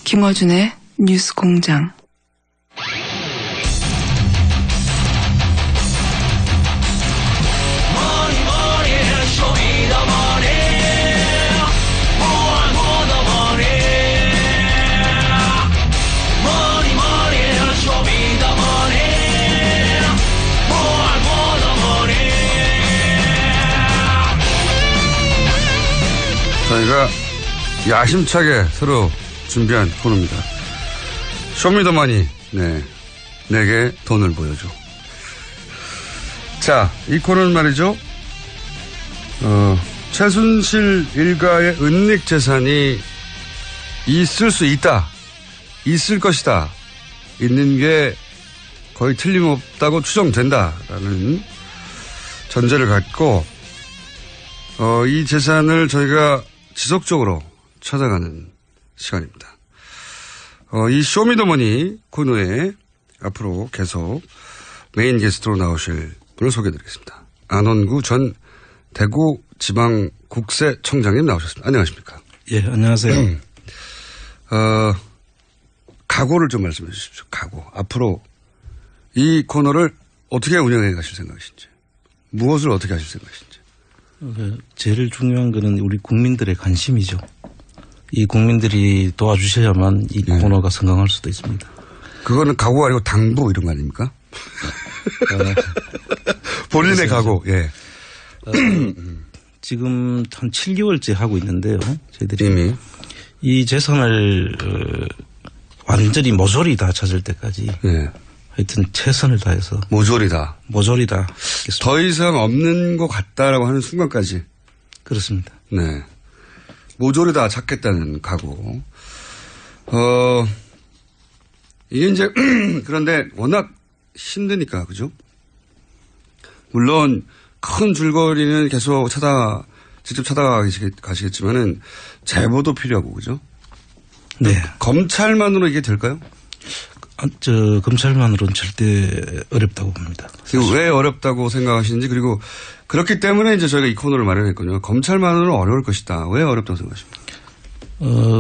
김어준의 뉴스공장. 저희가 야심차게 서로 준비한 코너입니다. 쇼미더머니. 네. 내게 돈을 보여줘. 자, 이 코너는 말이죠. 최순실 일가의 은닉 재산이 있을 수 있다. 있을 것이다. 있는 게 거의 틀림없다고 추정된다라는 전제를 갖고 이 재산을 저희가 지속적으로 찾아가는 시간입니다. 이 쇼미더머니 코너에 앞으로 계속 메인 게스트로 나오실 분을 소개해드리겠습니다. 안원구 전 대구지방국세청장님 나오셨습니다. 안녕하십니까? 예, 안녕하세요. 각오를 좀 말씀해 주십시오. 각오. 앞으로 이 코너를 어떻게 운영해 가실 생각이신지, 무엇을 어떻게 하실 생각이신지. 제일 중요한 거는 우리 국민들의 관심이죠. 이 국민들이 도와주셔야만 이 코너가 성공할 수도 있습니다. 그거는 각오가 아니고 당부 이런 거 아닙니까? 본인의 각오. 예. 지금 한 7개월째 하고 있는데요. 저희들이 이미 이 재산을 완전히 모조리 다 찾을 때까지 하여튼 최선을 다해서 모조리다. 더 이상 없는 것 같다라고 하는 순간까지. 그렇습니다. 네. 모조리 다 찾겠다는 각오. 이게 이제 그런데 워낙 힘드니까 그죠? 물론 큰 줄거리는 계속 직접 찾아가시겠지만은 제보도 필요하고 그죠? 네. 검찰만으로 이게 될까요? 검찰만으로는 절대 어렵다고 봅니다. 그리고 왜 어렵다고 생각하시는지, 그리고 그렇기 때문에 이제 저희가 이 코너를 마련했거든요. 검찰만으로는 어려울 것이다. 왜 어렵다고 생각하십니까?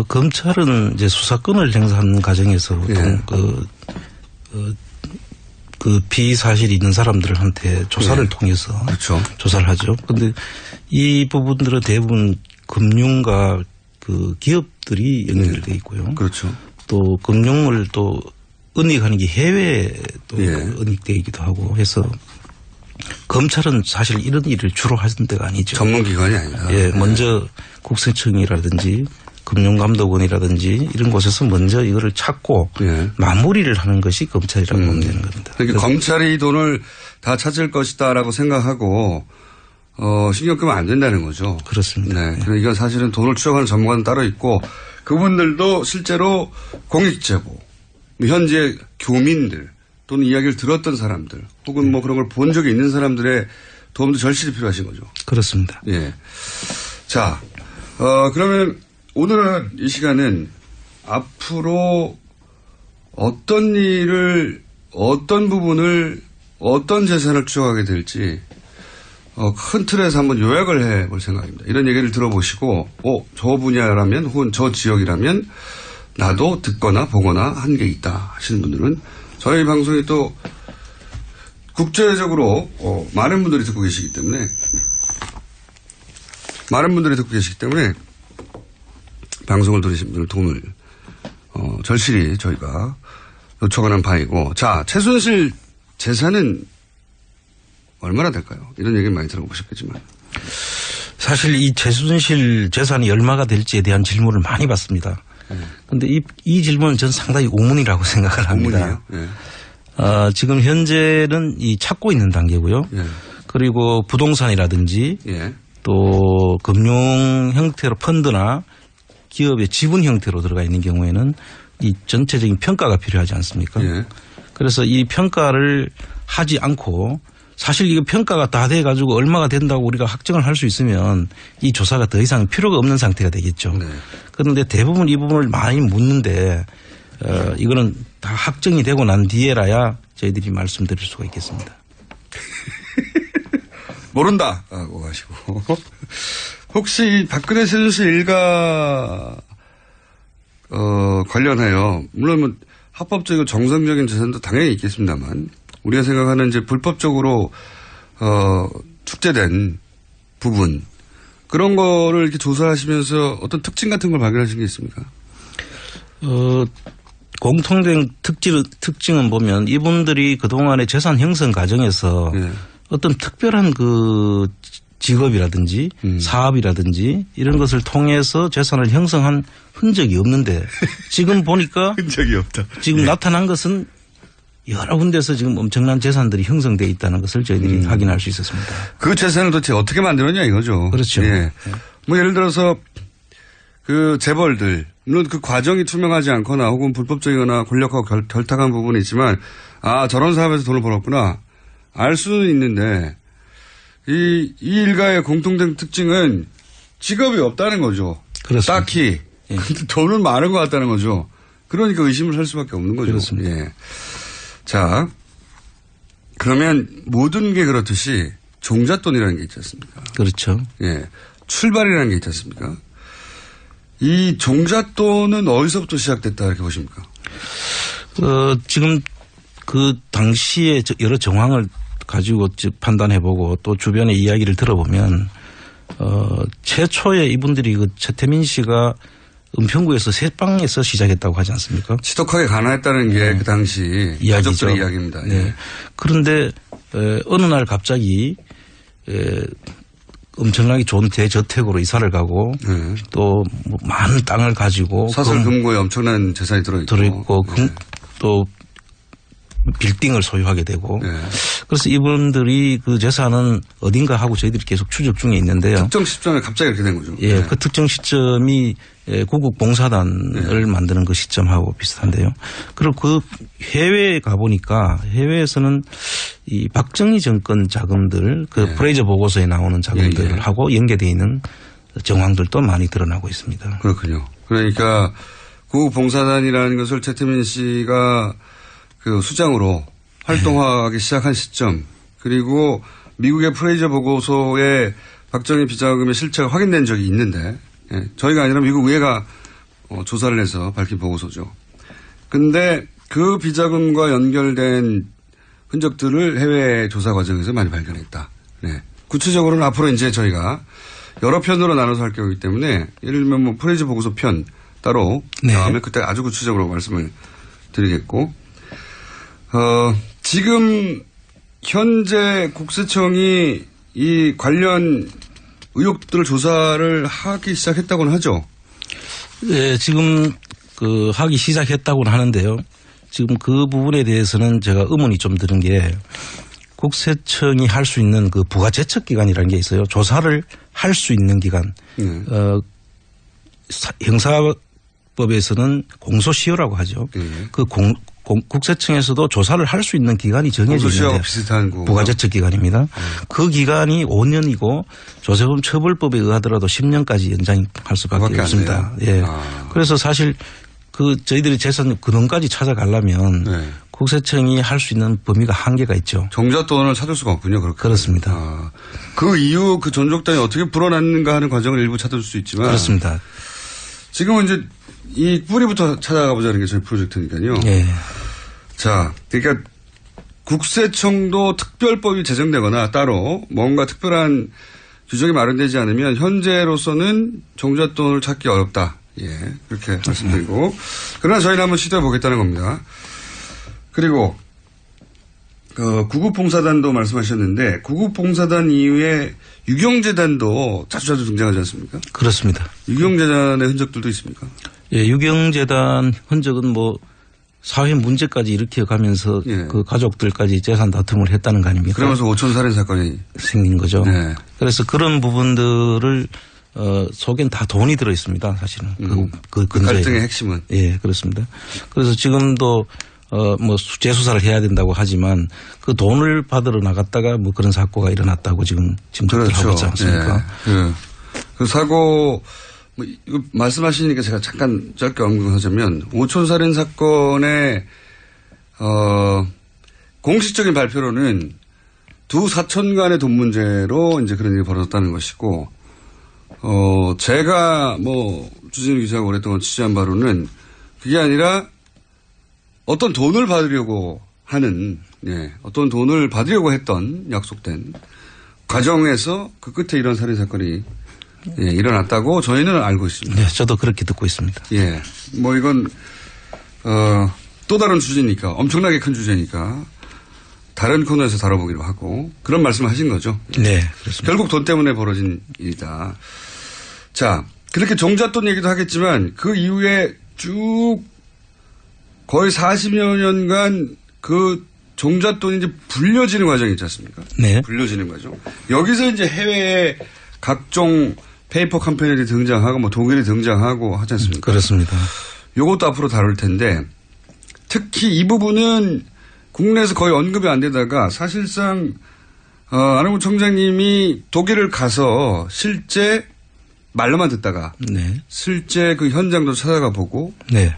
검찰은 이제 수사권을 행사하는 과정에서 그 비사실이 있는 사람들한테 조사를 통해서 그렇죠. 조사를 하죠. 그런데 이 부분들은 대부분 금융과 그 기업들이 연결되어 있고요. 그렇죠. 또 금융을 또 은닉하는 게 해외에 또 은닉되기도 하고 해서 검찰은 사실 이런 일을 주로 하는 데가 아니죠. 전문기관이 아니다. 예, 먼저 국세청이라든지 금융감독원이라든지 이런 곳에서 먼저 이거를 찾고 마무리를 하는 것이 검찰이라고 보면 되는 겁니다. 그러니까 검찰이 이 돈을 다 찾을 것이다라고 생각하고 신경 끄면 안 된다는 거죠. 그렇습니다. 네. 이건 사실은 돈을 추적하는 전문가는 따로 있고 그분들도 실제로 공익제보, 현재 교민들 또는 이야기를 들었던 사람들 혹은 뭐 그런 걸 본 적이 있는 사람들의 도움도 절실히 필요하신 거죠. 그렇습니다. 예. 자, 그러면 오늘은 이 시간은 앞으로 어떤 일을, 어떤 부분을, 어떤 재산을 추적하게 될지, 큰 틀에서 한번 요약을 해 볼 생각입니다. 이런 얘기를 들어보시고, 저 분야라면, 혹은 저 지역이라면, 나도 듣거나 보거나 한 게 있다 하시는 분들은, 저희 방송이 또, 국제적으로, 많은 분들이 듣고 계시기 때문에, 방송을 들으신 분들 도움을, 절실히 저희가 요청하는 바이고, 자, 최순실 재산은 얼마나 될까요? 이런 얘기 많이 들어보셨겠지만. 사실 이 최순실 재산이 얼마가 될지에 대한 질문을 많이 받습니다. 그런데 이 질문은 저는 상당히 우문이라고 생각을 합니다. 우문이에요? 지금 현재는 찾고 있는 단계고요. 그리고 부동산이라든지 또 금융 형태로 펀드나 기업의 지분 형태로 들어가 있는 경우에는 이 전체적인 평가가 필요하지 않습니까? 그래서 이 평가를 하지 않고 사실 이거 평가가 다 돼가지고 얼마가 된다고 우리가 확정을 할 수 있으면 이 조사가 더 이상 필요가 없는 상태가 되겠죠. 그런데 대부분 이 부분을 많이 묻는데 이거는 다 확정이 되고 난 뒤에라야 저희들이 말씀드릴 수가 있겠습니다. 모른다고 하시고. 혹시 박근혜 최순실 일가 관련하여 물론 뭐 합법적이고 정상적인 재산도 당연히 있겠습니다만 우리가 생각하는 이제 불법적으로 축제된 부분 그런 거를 이렇게 조사하시면서 어떤 특징 같은 걸 발견하신 게 있습니까? 공통된 특징은 보면 이분들이 그동안의 재산 형성 과정에서 어떤 특별한 그 직업이라든지 사업이라든지 이런 것을 통해서 재산을 형성한 흔적이 없는데 지금 보니까 흔적이 없다. 지금 나타난 것은 여러 군데서 지금 엄청난 재산들이 형성되어 있다는 것을 저희들이 확인할 수 있었습니다. 그 재산을 도대체 어떻게 만들었냐 이거죠. 그렇죠. 뭐 예를 들어서 그 재벌들 물론 그 과정이 투명하지 않거나 혹은 불법적이거나 권력하고 결탁한 부분이 있지만 저런 사업에서 돈을 벌었구나 알 수는 있는데 이 일가의 공통된 특징은 직업이 없다는 거죠. 그렇습니다. 딱히 돈은 많은 것 같다는 거죠. 그러니까 의심을 할 수밖에 없는 거죠. 그렇습니다. 자, 그러면 모든 게 그렇듯이 종잣돈이라는 게 있지 않습니까? 그렇죠. 출발이라는 게 있지 않습니까? 이 종잣돈은 어디서부터 시작됐다 이렇게 보십니까? 지금 그 당시에 여러 정황을 가지고 판단해보고 또 주변의 이야기를 들어보면 최초에 이분들이 그 최태민 씨가 은평구에서 새방에서 시작했다고 하지 않습니까? 지독하게 가난했다는 게 그 당시 가족들의 이야기입니다. 그런데 어느 날 갑자기 엄청나게 좋은 대저택으로 이사를 가고 또 뭐 많은 땅을 가지고 사설 금고에 엄청난 재산이 들어있고 또 빌딩을 소유하게 되고 그래서 이분들이 그 재산은 어딘가 하고 저희들이 계속 추적 중에 있는데요. 특정 시점에 갑자기 이렇게 된 거죠. 그 특정 시점이 구국 봉사단을 만드는 그 시점하고 비슷한데요. 그리고 그 해외에 가보니까 해외에서는 이 박정희 정권 자금들 그 프레이저 보고서에 나오는 자금들하고 연계되어 있는 정황들도 많이 드러나고 있습니다. 그렇군요. 그러니까 구국 봉사단이라는 것을 최태민 씨가 그 수장으로 활동하기 시작한 시점 그리고 미국의 프레이저 보고서에 박정희 비자금의 실체가 확인된 적이 있는데 저희가 아니라 미국 의회가 조사를 해서 밝힌 보고서죠. 근데 그 비자금과 연결된 흔적들을 해외 조사 과정에서 많이 발견했다. 구체적으로는 앞으로 이제 저희가 여러 편으로 나눠서 할 거기 때문에 예를 들면 뭐 프레이저 보고서 편 따로 다음에 그때 아주 구체적으로 말씀을 드리겠고 지금 현재 국세청이 이 관련 의혹들 조사를 하기 시작했다고는 하죠. 네, 지금 그 하기 시작했다고는 하는데요. 지금 그 부분에 대해서는 제가 의문이 좀 드는 게 국세청이 할 수 있는 그 부가제척 기관이라는 게 있어요. 조사를 할 수 있는 기관. 형사법에서는 공소시효라고 하죠. 그 국세청에서도 조사를 할 수 있는 기간이 정해져 있는데 비슷한 부가제척 기간입니다. 그 기간이 5년이고 조세범 처벌법에 의하더라도 10년까지 연장할 수밖에 없습니다. 그래서 사실 저희들이 재산 근원까지 찾아가려면 네. 국세청이 할 수 있는 범위가 한계가 있죠. 종잣돈을 찾을 수가 없군요. 그렇게. 그렇습니다. 그 이후 그 존속단이 어떻게 불어났는가 하는 과정을 일부 찾을 수 있지만. 그렇습니다. 지금은 이제 이 뿌리부터 찾아가 보자는 게 저희 프로젝트니까요. 예. 자, 그러니까 국세청도 특별법이 제정되거나 따로 뭔가 특별한 규정이 마련되지 않으면 현재로서는 종잣돈을 찾기 어렵다. 예, 그렇게 말씀드리고. 그러나 저희는 한번 시도해 보겠다는 겁니다. 그리고 구급봉사단도 말씀하셨는데 구급봉사단 이후에 유경재단도 자주 등장하지 않습니까? 그렇습니다. 유경재단의 흔적들도 있습니까? 예, 유경재단 흔적은 뭐 사회 문제까지 일으켜 가면서 예. 그 가족들까지 재산 다툼을 했다는 거 아닙니까? 그러면서 5천 살인 사건이 생긴 거죠. 네. 그래서 그런 부분들을 속엔 다 돈이 들어 있습니다. 사실은 그 갈등의 핵심은 예, 그렇습니다. 그래서 지금도 뭐 재수사를 해야 된다고 하지만 그 돈을 받으러 나갔다가 뭐 그런 사고가 일어났다고 지금 짐작들 하고 있지 않습니까? 네. 그 사고 뭐 이거 말씀하시니까 제가 잠깐 짧게 언급하자면 오촌살인 사건의 공식적인 발표로는 두 사촌 간의 돈 문제로 이제 그런 일이 벌어졌다는 것이고 제가 뭐 주진우 기자가 오랫동안 취재한 바로는 그게 아니라 어떤 돈을 받으려고 하는, 예, 어떤 돈을 받으려고 했던 약속된 과정에서 그 끝에 이런 살인사건이 예, 일어났다고 저희는 알고 있습니다. 네, 저도 그렇게 듣고 있습니다. 예. 뭐 이건, 또 다른 주제니까, 엄청나게 큰 주제니까 다른 코너에서 다뤄보기로 하고 그런 말씀을 하신 거죠. 네, 그렇습니다. 결국 돈 때문에 벌어진 일이다. 자, 그렇게 종잣돈 얘기도 하겠지만 그 이후에 쭉 거의 40여 년간 그 종잣돈이 이제 불려지는 과정이 있지 않습니까? 네. 불려지는 과정. 여기서 이제 해외에 각종 페이퍼 컴퍼니들이 등장하고 뭐 독일이 등장하고 하지 않습니까? 그렇습니다. 요것도 앞으로 다룰 텐데 특히 이 부분은 국내에서 거의 언급이 안 되다가 사실상 안홍구 청장님이 독일을 가서 실제 말로만 듣다가 네. 실제 그 현장도 찾아가 보고 네.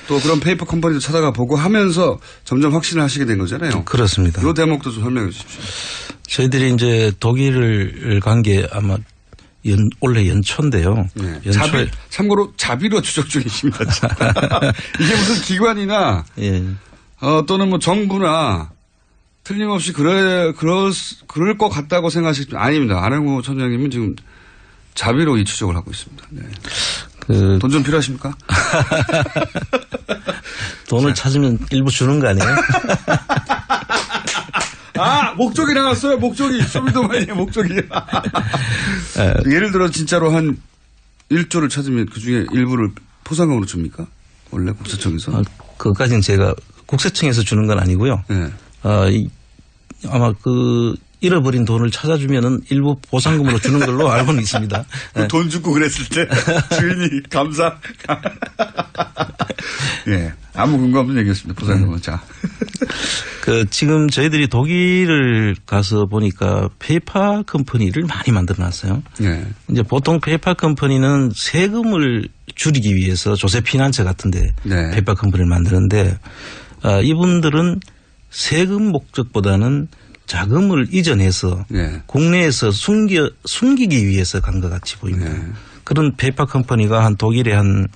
또 그런 페이퍼 컴퍼니도 찾아가 보고 하면서 점점 확신을 하시게 된 거잖아요. 그렇습니다. 이 대목도 좀 설명해 주십시오. 저희들이 이제 독일을 간 게 아마 올해 연초인데요. 네. 참고로 자비로 추적 중이십니다. 이게 무슨 기관이나 예. 또는 뭐 정부나 틀림없이 그럴 것 같다고 생각하시면 아닙니다. 안홍구 청장님은 지금 자비로 이 추적을 하고 있습니다. 네. 돈 좀 필요하십니까? 돈을 찾으면 일부 주는 거 아니에요? 아, 목적이 나왔어요. 목적이. 쇼미더머니의 목적이. 예를 들어 진짜로 한 1조를 찾으면 그중에 일부를 포상금으로 줍니까? 원래 국세청에서? 그것까지는 제가 국세청에서 주는 건 아니고요. 네. 아마 잃어버린 돈을 찾아주면은 일부 보상금으로 주는 걸로 알고는 있습니다. 돈 주고 그랬을 때 주인이 감사. 예, 아무 근거 없는 얘기였습니다. 보상금은. 자, 지금 저희들이 독일을 가서 보니까 페이퍼 컴퍼니를 많이 만들어놨어요. 네. 이제 보통 페이퍼 컴퍼니는 세금을 줄이기 위해서 조세 피난처 같은데 네. 페이퍼 컴퍼니를 만드는데 이분들은 세금 목적보다는 자금을 이전해서 네. 국내에서 숨기기 위해서 간 것 같이 보입니다. 네. 그런 페이퍼 컴퍼니가 한 독일에 한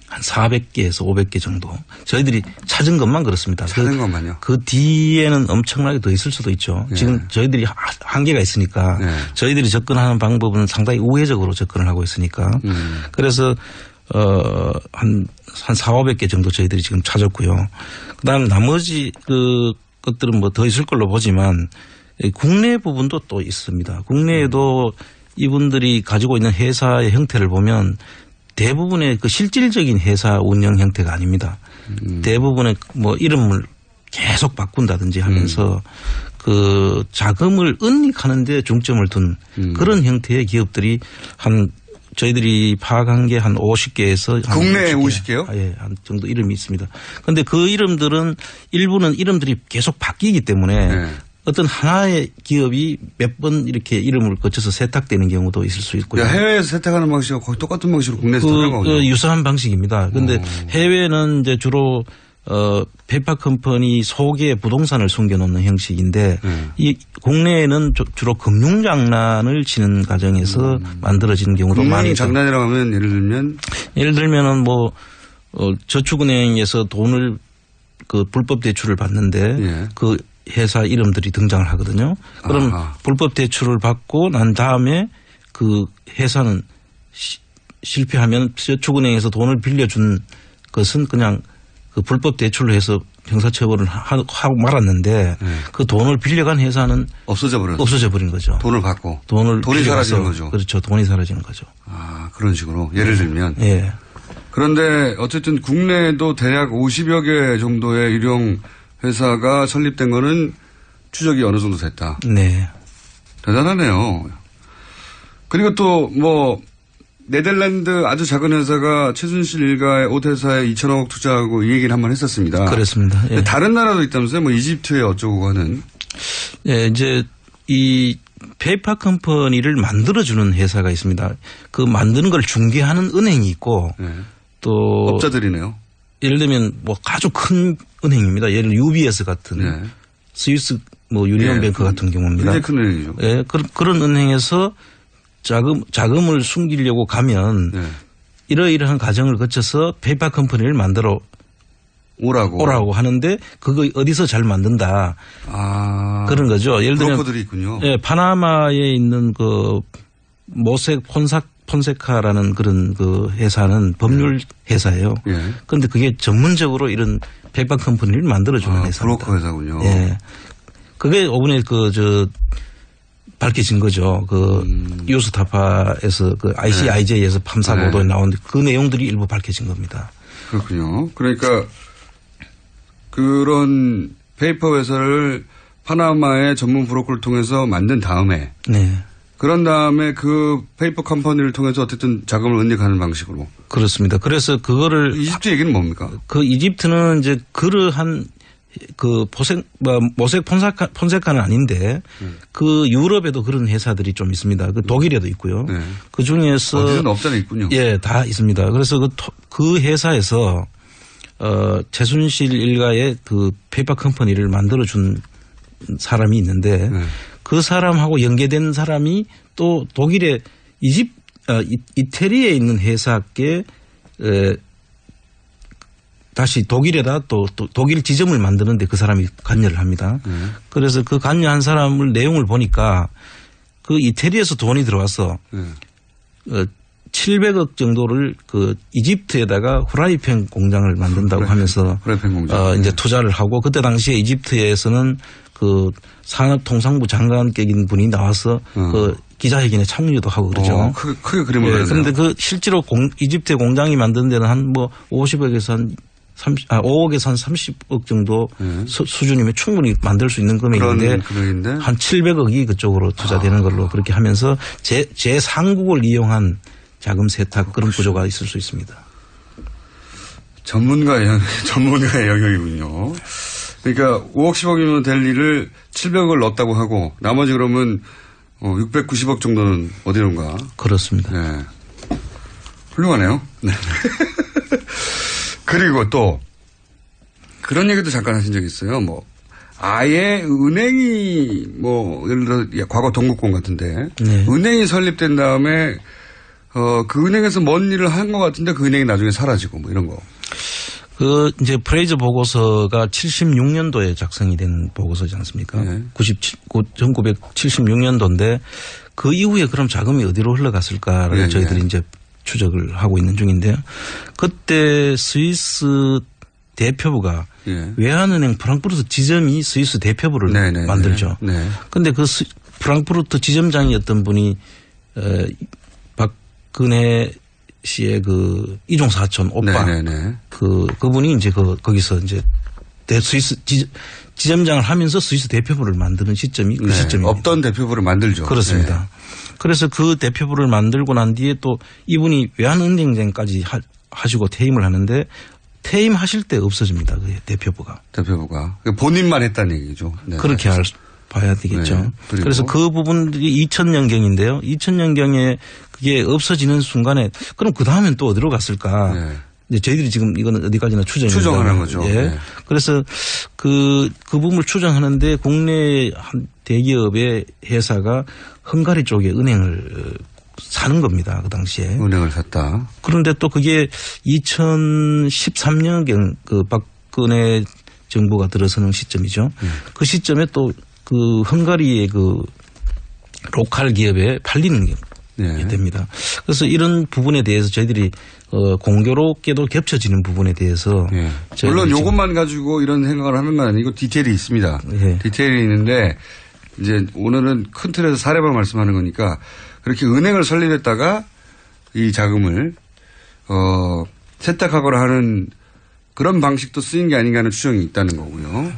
400개에서 500개 정도. 저희들이 찾은 것만 그렇습니다. 찾은 것만요? 그 뒤에는 엄청나게 더 있을 수도 있죠. 네. 지금 저희들이 한계가 있으니까 네. 저희들이 접근하는 방법은 상당히 우회적으로 접근을 하고 있으니까. 그래서 한 400~500개 정도 저희들이 지금 찾았고요. 그다음 나머지 것들은 뭐 더 있을 걸로 보지만 국내 부분도 또 있습니다. 국내에도 이분들이 가지고 있는 회사의 형태를 보면 대부분의 그 실질적인 회사 운영 형태가 아닙니다. 대부분의 뭐 이름을 계속 바꾼다든지 하면서 그 자금을 은닉하는 데 중점을 둔 그런 형태의 기업들이 저희들이 파악한 게 한 50개에서 국내에 50개요? 예, 한 정도 이름이 있습니다. 그런데 그 이름들은 일부는 이름들이 계속 바뀌기 때문에 네. 어떤 하나의 기업이 몇 번 이렇게 이름을 거쳐서 세탁되는 경우도 있을 수 있고요. 해외에서 세탁하는 방식과 거의 똑같은 방식으로 국내에서 세탁하는 거군요. 유사한 방식입니다. 그런데 해외는 이제 주로 페이퍼 컴퍼니 속에 부동산을 숨겨놓는 형식인데 이 국내에는 주로 금융장난을 치는 과정에서 만들어지는 경우도 많이 있죠. 금융장난이라고 하면 예를 들면은 뭐 저축은행에서 돈을 그 불법 대출을 받는데 그 회사 이름들이 등장을 하거든요. 그럼 불법 대출을 받고 난 다음에 그 회사는 실패하면 저축은행에서 돈을 빌려준 것은 그냥 그 불법 대출로 해서 형사처벌을 하고 말았는데 그 돈을 빌려간 회사는 없어져 버린 거죠. 돈을 받고. 돈이 사라지는 거죠. 그렇죠. 돈이 사라지는 거죠. 그런 식으로. 예를 들면. 예. 그런데 어쨌든 국내에도 대략 50여 개 정도의 일용 회사가 설립된 거는 추적이 어느 정도 됐다. 네. 대단하네요. 그리고 또 뭐 네덜란드 아주 작은 회사가 최순실 일가의 옷 회사에 2천억 투자하고 이 얘기를 한번 했었습니다. 그렇습니다. 예. 다른 나라도 있다면서요? 뭐 이집트에 어쩌고 하는. 예, 이제 이 페이퍼 컴퍼니를 만들어주는 회사가 있습니다. 그 만드는 걸 중개하는 은행이 있고 또 업자들이네요. 예를 들면 뭐 아주 큰 은행입니다. 예를 들어 UBS 같은 스위스 뭐 유니온뱅크 같은 경우입니다. 굉장히 큰 은행이죠. 예, 그런 은행에서 자금을 숨기려고 가면 이러이러한 과정을 거쳐서 페이퍼 컴퍼니를 만들어 오라고 하는데 그거 어디서 잘 만든다. 그런 거죠. 예를 들면 브로커들이 있군요. 예, 파나마에 있는 그 모색 폰세카라는 그런 그 회사는 법률 회사예요. 그런데 그게 전문적으로 이런 페이퍼 컴퍼니를 만들어주는 회사입니다. 브로커 회사군요. 예. 그게 이번에 밝혀진 거죠. 뉴스타파에서 ICIJ에서 탐사 보도에 나온 그 내용들이 일부 밝혀진 겁니다. 그렇군요. 그러니까 그런 페이퍼 회사를 파나마의 전문 브로커를 통해서 만든 다음에 그런 다음에 그 페이퍼 컴퍼니를 통해서 어쨌든 자금을 은닉하는 방식으로. 그렇습니다. 그래서 그거를 이집트 얘기는 뭡니까? 그 이집트는 이제 그러한 그 모색 폰세카는 아닌데 그 유럽에도 그런 회사들이 좀 있습니다. 그 독일에도 있고요. 그 중에서 어디든 업자는 있군요. 예, 다 있습니다. 그래서 그 회사에서 최순실 일가의 그 페이퍼 컴퍼니를 만들어준 사람이 있는데 그 사람하고 연계된 사람이 또 독일의 이태리에 있는 회사께 다시 독일에다 또 독일 지점을 만드는데 그 사람이 관여를 합니다. 그래서 그 관여한 사람을 내용을 보니까 그 이태리에서 돈이 들어와서 700억 정도를 그 이집트에다가 후라이팬 공장을 만든다고 하면서 이제 투자를 하고 그때 당시에 이집트에서는 그 산업통상부 장관격인 분이 나와서 그 기자회견에 참여도 하고 그러죠. 크게 그림을 그런데 그 실제로 이집트에 공장이 만든 데는 한 뭐 50억에서 한 5억에서 한 30억 정도 수준이면 충분히 만들 수 있는 금액인데 한 700억이 그쪽으로 투자되는 걸로 그렇게 하면서 제3국을 이용한 자금 세탁 그런 구조가 있을 수 있습니다. 전문가의 영역이군요. 그러니까 5억 10억이면 될 일을 700억을 넣었다고 하고 나머지 그러면 690억 정도는 어디론가. 그렇습니다. 네. 훌륭하네요. 네. 그리고 또 그런 얘기도 잠깐 하신 적이 있어요. 뭐 아예 은행이 뭐 예를 들어 과거 동국공 같은데 은행이 설립된 다음에 그 은행에서 뭔 일을 한 것 같은데 그 은행이 나중에 사라지고 뭐 이런 거. 그 이제 프레이저 보고서가 76년도에 작성이 된 보고서지 않습니까? 1976년도인데 그 이후에 그럼 자금이 어디로 흘러갔을까를 저희들이 이제 추적을 하고 있는 중인데요. 그때 스위스 대표부가 외환은행 프랑크푸르트 지점이 스위스 대표부를 만들죠. 그런데 그 프랑크푸르트 지점장이었던 분이 박근혜 씨의 그 이종 사촌 오빠 그분이 이제 거기서 이제 스위스 지점장을 하면서 스위스 대표부를 만드는 시점이 그 시점입니다. 없던 대표부를 만들죠. 그렇습니다. 그래서 그 대표부를 만들고 난 뒤에 또 이분이 외환은행장까지 하시고 퇴임을 하는데 퇴임하실 때 없어집니다. 그 대표부가. 본인만 했다는 얘기죠. 그렇게 봐야 되겠죠. 네. 그래서 그 부분들이 2000년경인데요. 2000년경에 그게 없어지는 순간에 그럼 그 다음엔 또 어디로 갔을까? 네. 이제 저희들이 지금 이거는 어디까지나 추정하는 거죠. 예. 네. 그래서 그 부분을 추정하는데 국내 한 대기업의 회사가 헝가리 쪽에 은행을 사는 겁니다. 그 당시에. 은행을 샀다. 그런데 또 그게 2013년경 그 박근혜 정부가 들어서는 시점이죠. 그 시점에 또 그 헝가리의 그 로컬 기업에 팔리는 게 됩니다. 그래서 이런 부분에 대해서 저희들이 공교롭게도 겹쳐지는 부분에 대해서 물론 이것만 가지고 이런 생각을 하는 건 아니고 디테일이 있습니다. 디테일이 있는데 이제 오늘은 큰 틀에서 사례만 말씀하는 거니까 그렇게 은행을 설립했다가 이 자금을 세탁하거나 하는 그런 방식도 쓰인 게 아닌가 하는 추정이 있다는 거고요.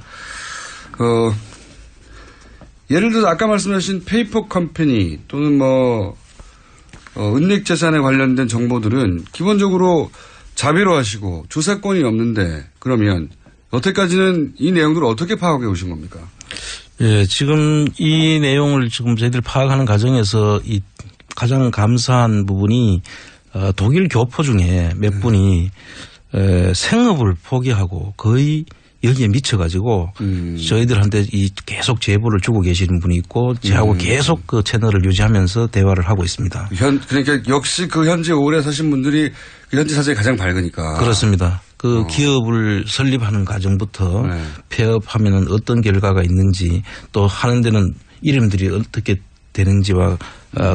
예를 들어서 아까 말씀하신 페이퍼 컴퍼니 또는 은닉 재산에 관련된 정보들은 기본적으로 자비로 하시고 조사권이 없는데 그러면 여태까지는 이 내용들을 어떻게 파악해 오신 겁니까? 예, 지금 이 내용을 지금 저희들 파악하는 과정에서 이 가장 감사한 부분이 독일 교포 중에 몇 분이 생업을 포기하고 거의 여기에 미쳐가지고 저희들한테 이 계속 제보를 주고 계시는 분이 있고 저하고 계속 그 채널을 유지하면서 대화를 하고 있습니다. 그러니까 역시 그 현재 오래 사신 분들이 그 현지 사정이 가장 밝으니까. 그렇습니다. 그 기업을 설립하는 과정부터 폐업하면 어떤 결과가 있는지 또 하는 데는 이름들이 어떻게 되는지와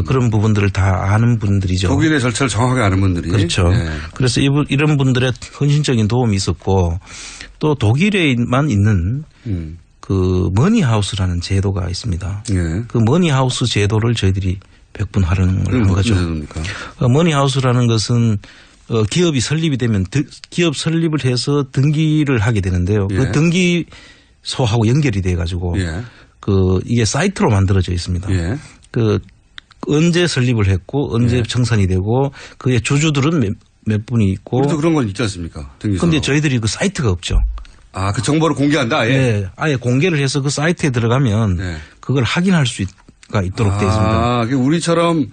그런 부분들을 다 아는 분들이죠. 독일의 절차를 정확하게 아는 분들이. 그렇죠. 그래서 이런 분들의 헌신적인 도움이 있었고 또 독일에만 있는 그 머니하우스라는 제도가 있습니다. 그 머니하우스 제도를 저희들이 100분 활용을 한 거죠. 머니하우스라는 것은 기업이 설립이 되면 기업 설립을 해서 등기를 하게 되는데요. 그 등기소하고 연결이 돼 가지고 이게 사이트로 만들어져 있습니다. 그 언제 설립을 했고 언제 청산이 되고 그의 주주들은 몇 분이 있고. 우리도 그런 건 있지 않습니까? 그런데 저희들이 그 사이트가 없죠. 아, 그 정보를 공개한다? 아예? 네. 아예 공개를 해서 그 사이트에 들어가면 그걸 확인할 수가 있도록 되어 있습니다. 아, 우리처럼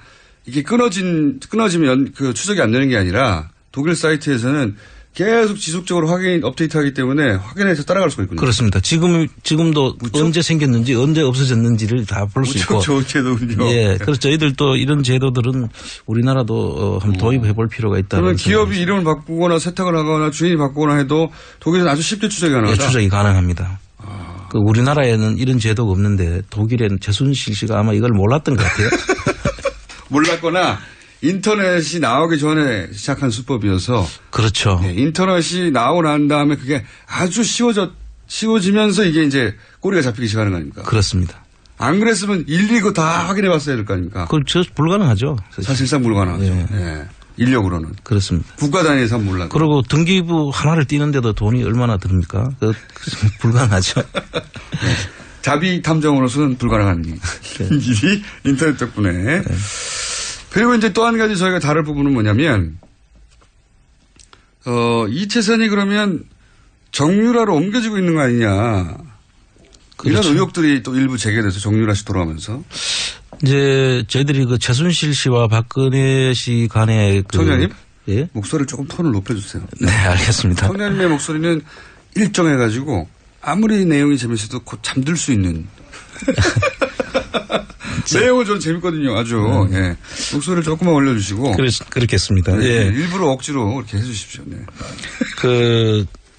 이게 끊어지면 그 추적이 안 되는 게 아니라 독일 사이트에서는 계속 지속적으로 업데이트하기 때문에 확인해서 따라갈 수가 있군요. 그렇습니다. 지금도 언제 생겼는지 언제 없어졌는지를 다 볼 수 있고. 좋은 제도군요. 예. 그래서 저희들도 이런 제도들은 우리나라도 한번 도입해 볼 필요가 있다. 그러면 기업이 이름을 바꾸거나 세탁을 하거나 주인이 바꾸거나 해도 독일은 아주 쉽게 추적이 가능하다. 예, 추적이 가능합니다. 그 우리나라에는 이런 제도가 없는데 독일에는 최순실 씨가 아마 이걸 몰랐던 것 같아요. 몰랐거나 인터넷이 나오기 전에 시작한 수법이어서. 그렇죠. 네, 인터넷이 나오고 난 다음에 그게 아주 쉬워지면서 이게 이제 꼬리가 잡히기 시작하는 거 아닙니까? 그렇습니다. 안 그랬으면 일일이 그거 다 확인해 봤어야 될 거 아닙니까? 그렇죠. 불가능하죠. 사실상 불가능하죠. 네. 인력으로는. 그렇습니다. 국가 단위에서 몰라도. 그리고 등기부 하나를 띄는데도 돈이 얼마나 듭니까? 불가능하죠. 네. 자비 탐정으로서는 불가능한 일이 인터넷 덕분에. 그리고 이제 또 한 가지 저희가 다룰 부분은 뭐냐면, 이채선이 그러면 정유라로 옮겨지고 있는 거 아니냐. 그렇죠. 이런 의혹들이 또 일부 제기돼서 정유라 씨 돌아오면서. 이제 저희들이 그 최순실 씨와 박근혜 씨 간의 청장님? 예? 목소리를 조금 톤을 높여주세요. 네, 알겠습니다. 청장님의 목소리는 일정해가지고 아무리 내용이 재밌어도 곧 잠들 수 있는. 내용은 저는 재밌거든요. 아주. 예. 목소리를 조금만 올려주시고. 그렇겠습니다. 네, 예. 일부러 억지로 이렇게 해주십시오. 네.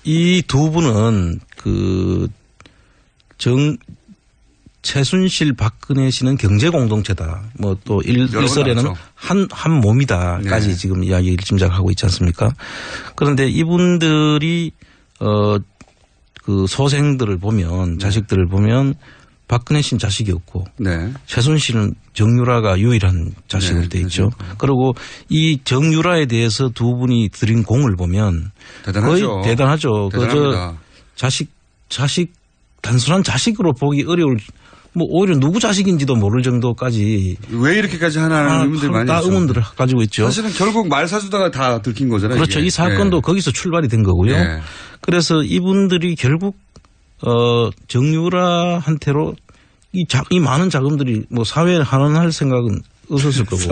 이 두 분은 최순실 박근혜 씨는 경제 공동체다. 뭐 또 일설에는 한 몸이다까지 지금 이야기를 짐작하고 있지 않습니까? 그런데 이분들이 그 소생들을 보면 자식들을 보면 박근혜 씨는 자식이 없고 최순실은 정유라가 유일한 자식으로 돼 있죠. 그리고 이 정유라에 대해서 두 분이 들인 공을 보면 대단하죠. 거의 대단하죠. 그저 자식 단순한 자식으로 보기 어려울 뭐 오히려 누구 자식인지도 모를 정도까지 왜 이렇게까지 하나는 의문들이 많이 있죠. 의문들을 가지고 있죠. 사실은 결국 말 사주다가 다 들킨 거잖아요. 그렇죠. 이게. 이 사건도 거기서 출발이 된 거고요. 그래서 이분들이 결국 정유라한테로 이 많은 자금들이 뭐 사회에 환원할 생각은 없었을 거고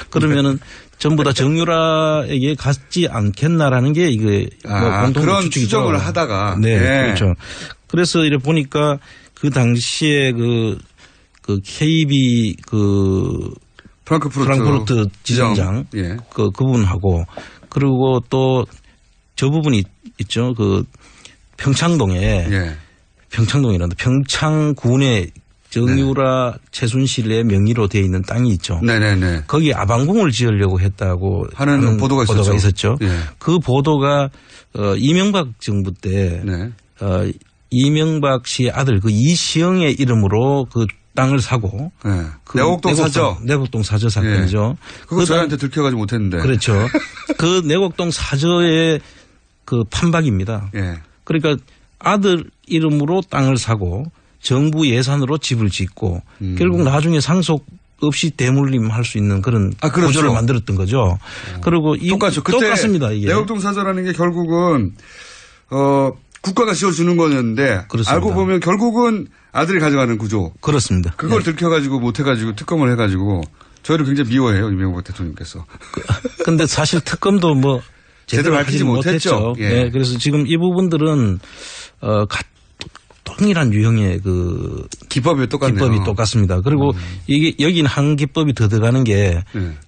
그러면은 전부 다 정유라에게 갔지 않겠나라는 게 이게 공통 그런 추측이죠. 추정을 하다가 네, 그렇죠. 그래서 이래 보니까 그 당시에 그 KB 프랑크푸르트 지점장 그분하고 그리고 또 저 부분이 있죠. 그 평창동에 평창동이란다. 평창군에 정유라 최순실의 명의로 되어 있는 땅이 있죠. 네네네. 거기에 아방궁을 지으려고 했다고 하는 보도가 있었죠. 그 보도가 이명박 정부 때 이명박 씨의 아들 그 이시영의 이름으로 그 땅을 사고 그 내곡동 사저. 내곡동 사저 사건이죠. 그거 저희한테 들켜가지고 못했는데. 그렇죠. 그 내곡동 사저의 그 판박입니다. 그러니까 아들 이름으로 땅을 사고 정부 예산으로 집을 짓고 결국 나중에 상속 없이 대물림할 수 있는 그런 그렇죠. 구조를 만들었던 거죠. 그리고 똑같죠. 그때 똑같습니다. 이게. 내곡동 사저라는 게 결국은 국가가 지어주는 거였는데 그렇습니다. 알고 보면 결국은 아들이 가져가는 구조. 그렇습니다. 그걸 들켜가지고 못해가지고 특검을 해가지고 저희를 굉장히 미워해요. 이명박 대통령께서. 근데 사실 특검도 뭐 제대로 밝히지 못했죠. 네, 그래서 지금 이 부분들은 동일한 유형의 그 기법이 똑같습니다. 그리고 이게 여기는 한 기법이 더 들어가는 게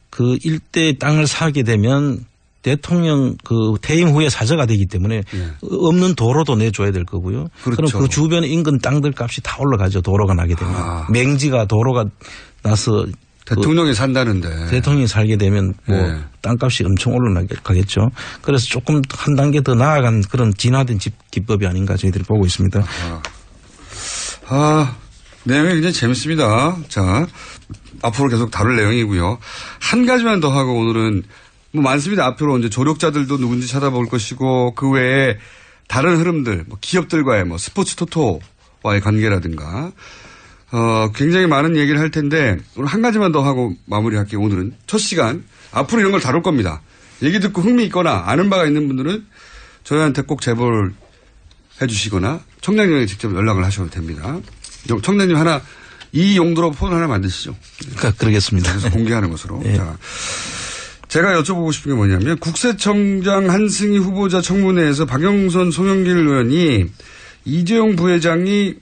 그 일대 땅을 사게 되면 대통령 그 퇴임 후에 사저가 되기 때문에 없는 도로도 내줘야 될 거고요. 그럼 그 주변 인근 땅들 값이 다 올라가죠. 도로가 나게 되면 맹지가 도로가 나서 대통령이 산다는데 대통령이 살게 되면 뭐 땅값이 엄청 올라가겠죠. 그래서 조금 한 단계 더 나아간 그런 진화된 기법이 아닌가 저희들이 보고 있습니다. 내용이 굉장히 재밌습니다. 자, 앞으로 계속 다룰 내용이고요. 한 가지만 더 하고 오늘은 뭐 많습니다. 앞으로 이제 조력자들도 누군지 찾아볼 것이고 그 외에 다른 흐름들, 뭐 기업들과의 뭐 스포츠 토토와의 관계라든가 굉장히 많은 얘기를 할 텐데 오늘 한 가지만 더 하고 마무리할게요. 오늘은 첫 시간 앞으로 이런 걸 다룰 겁니다. 얘기 듣고 흥미 있거나 아는 바가 있는 분들은 저희한테 꼭 제보를 해 주시거나 청량님에게 직접 연락을 하셔도 됩니다. 청량님 하나 이 용도로 폰 하나 만드시죠. 그러겠습니다. 그래서 공개하는 것으로. 자, 제가 여쭤보고 싶은 게 뭐냐면 국세청장 한승희 후보자 청문회에서 박영선 송영길 의원이 이재용 부회장이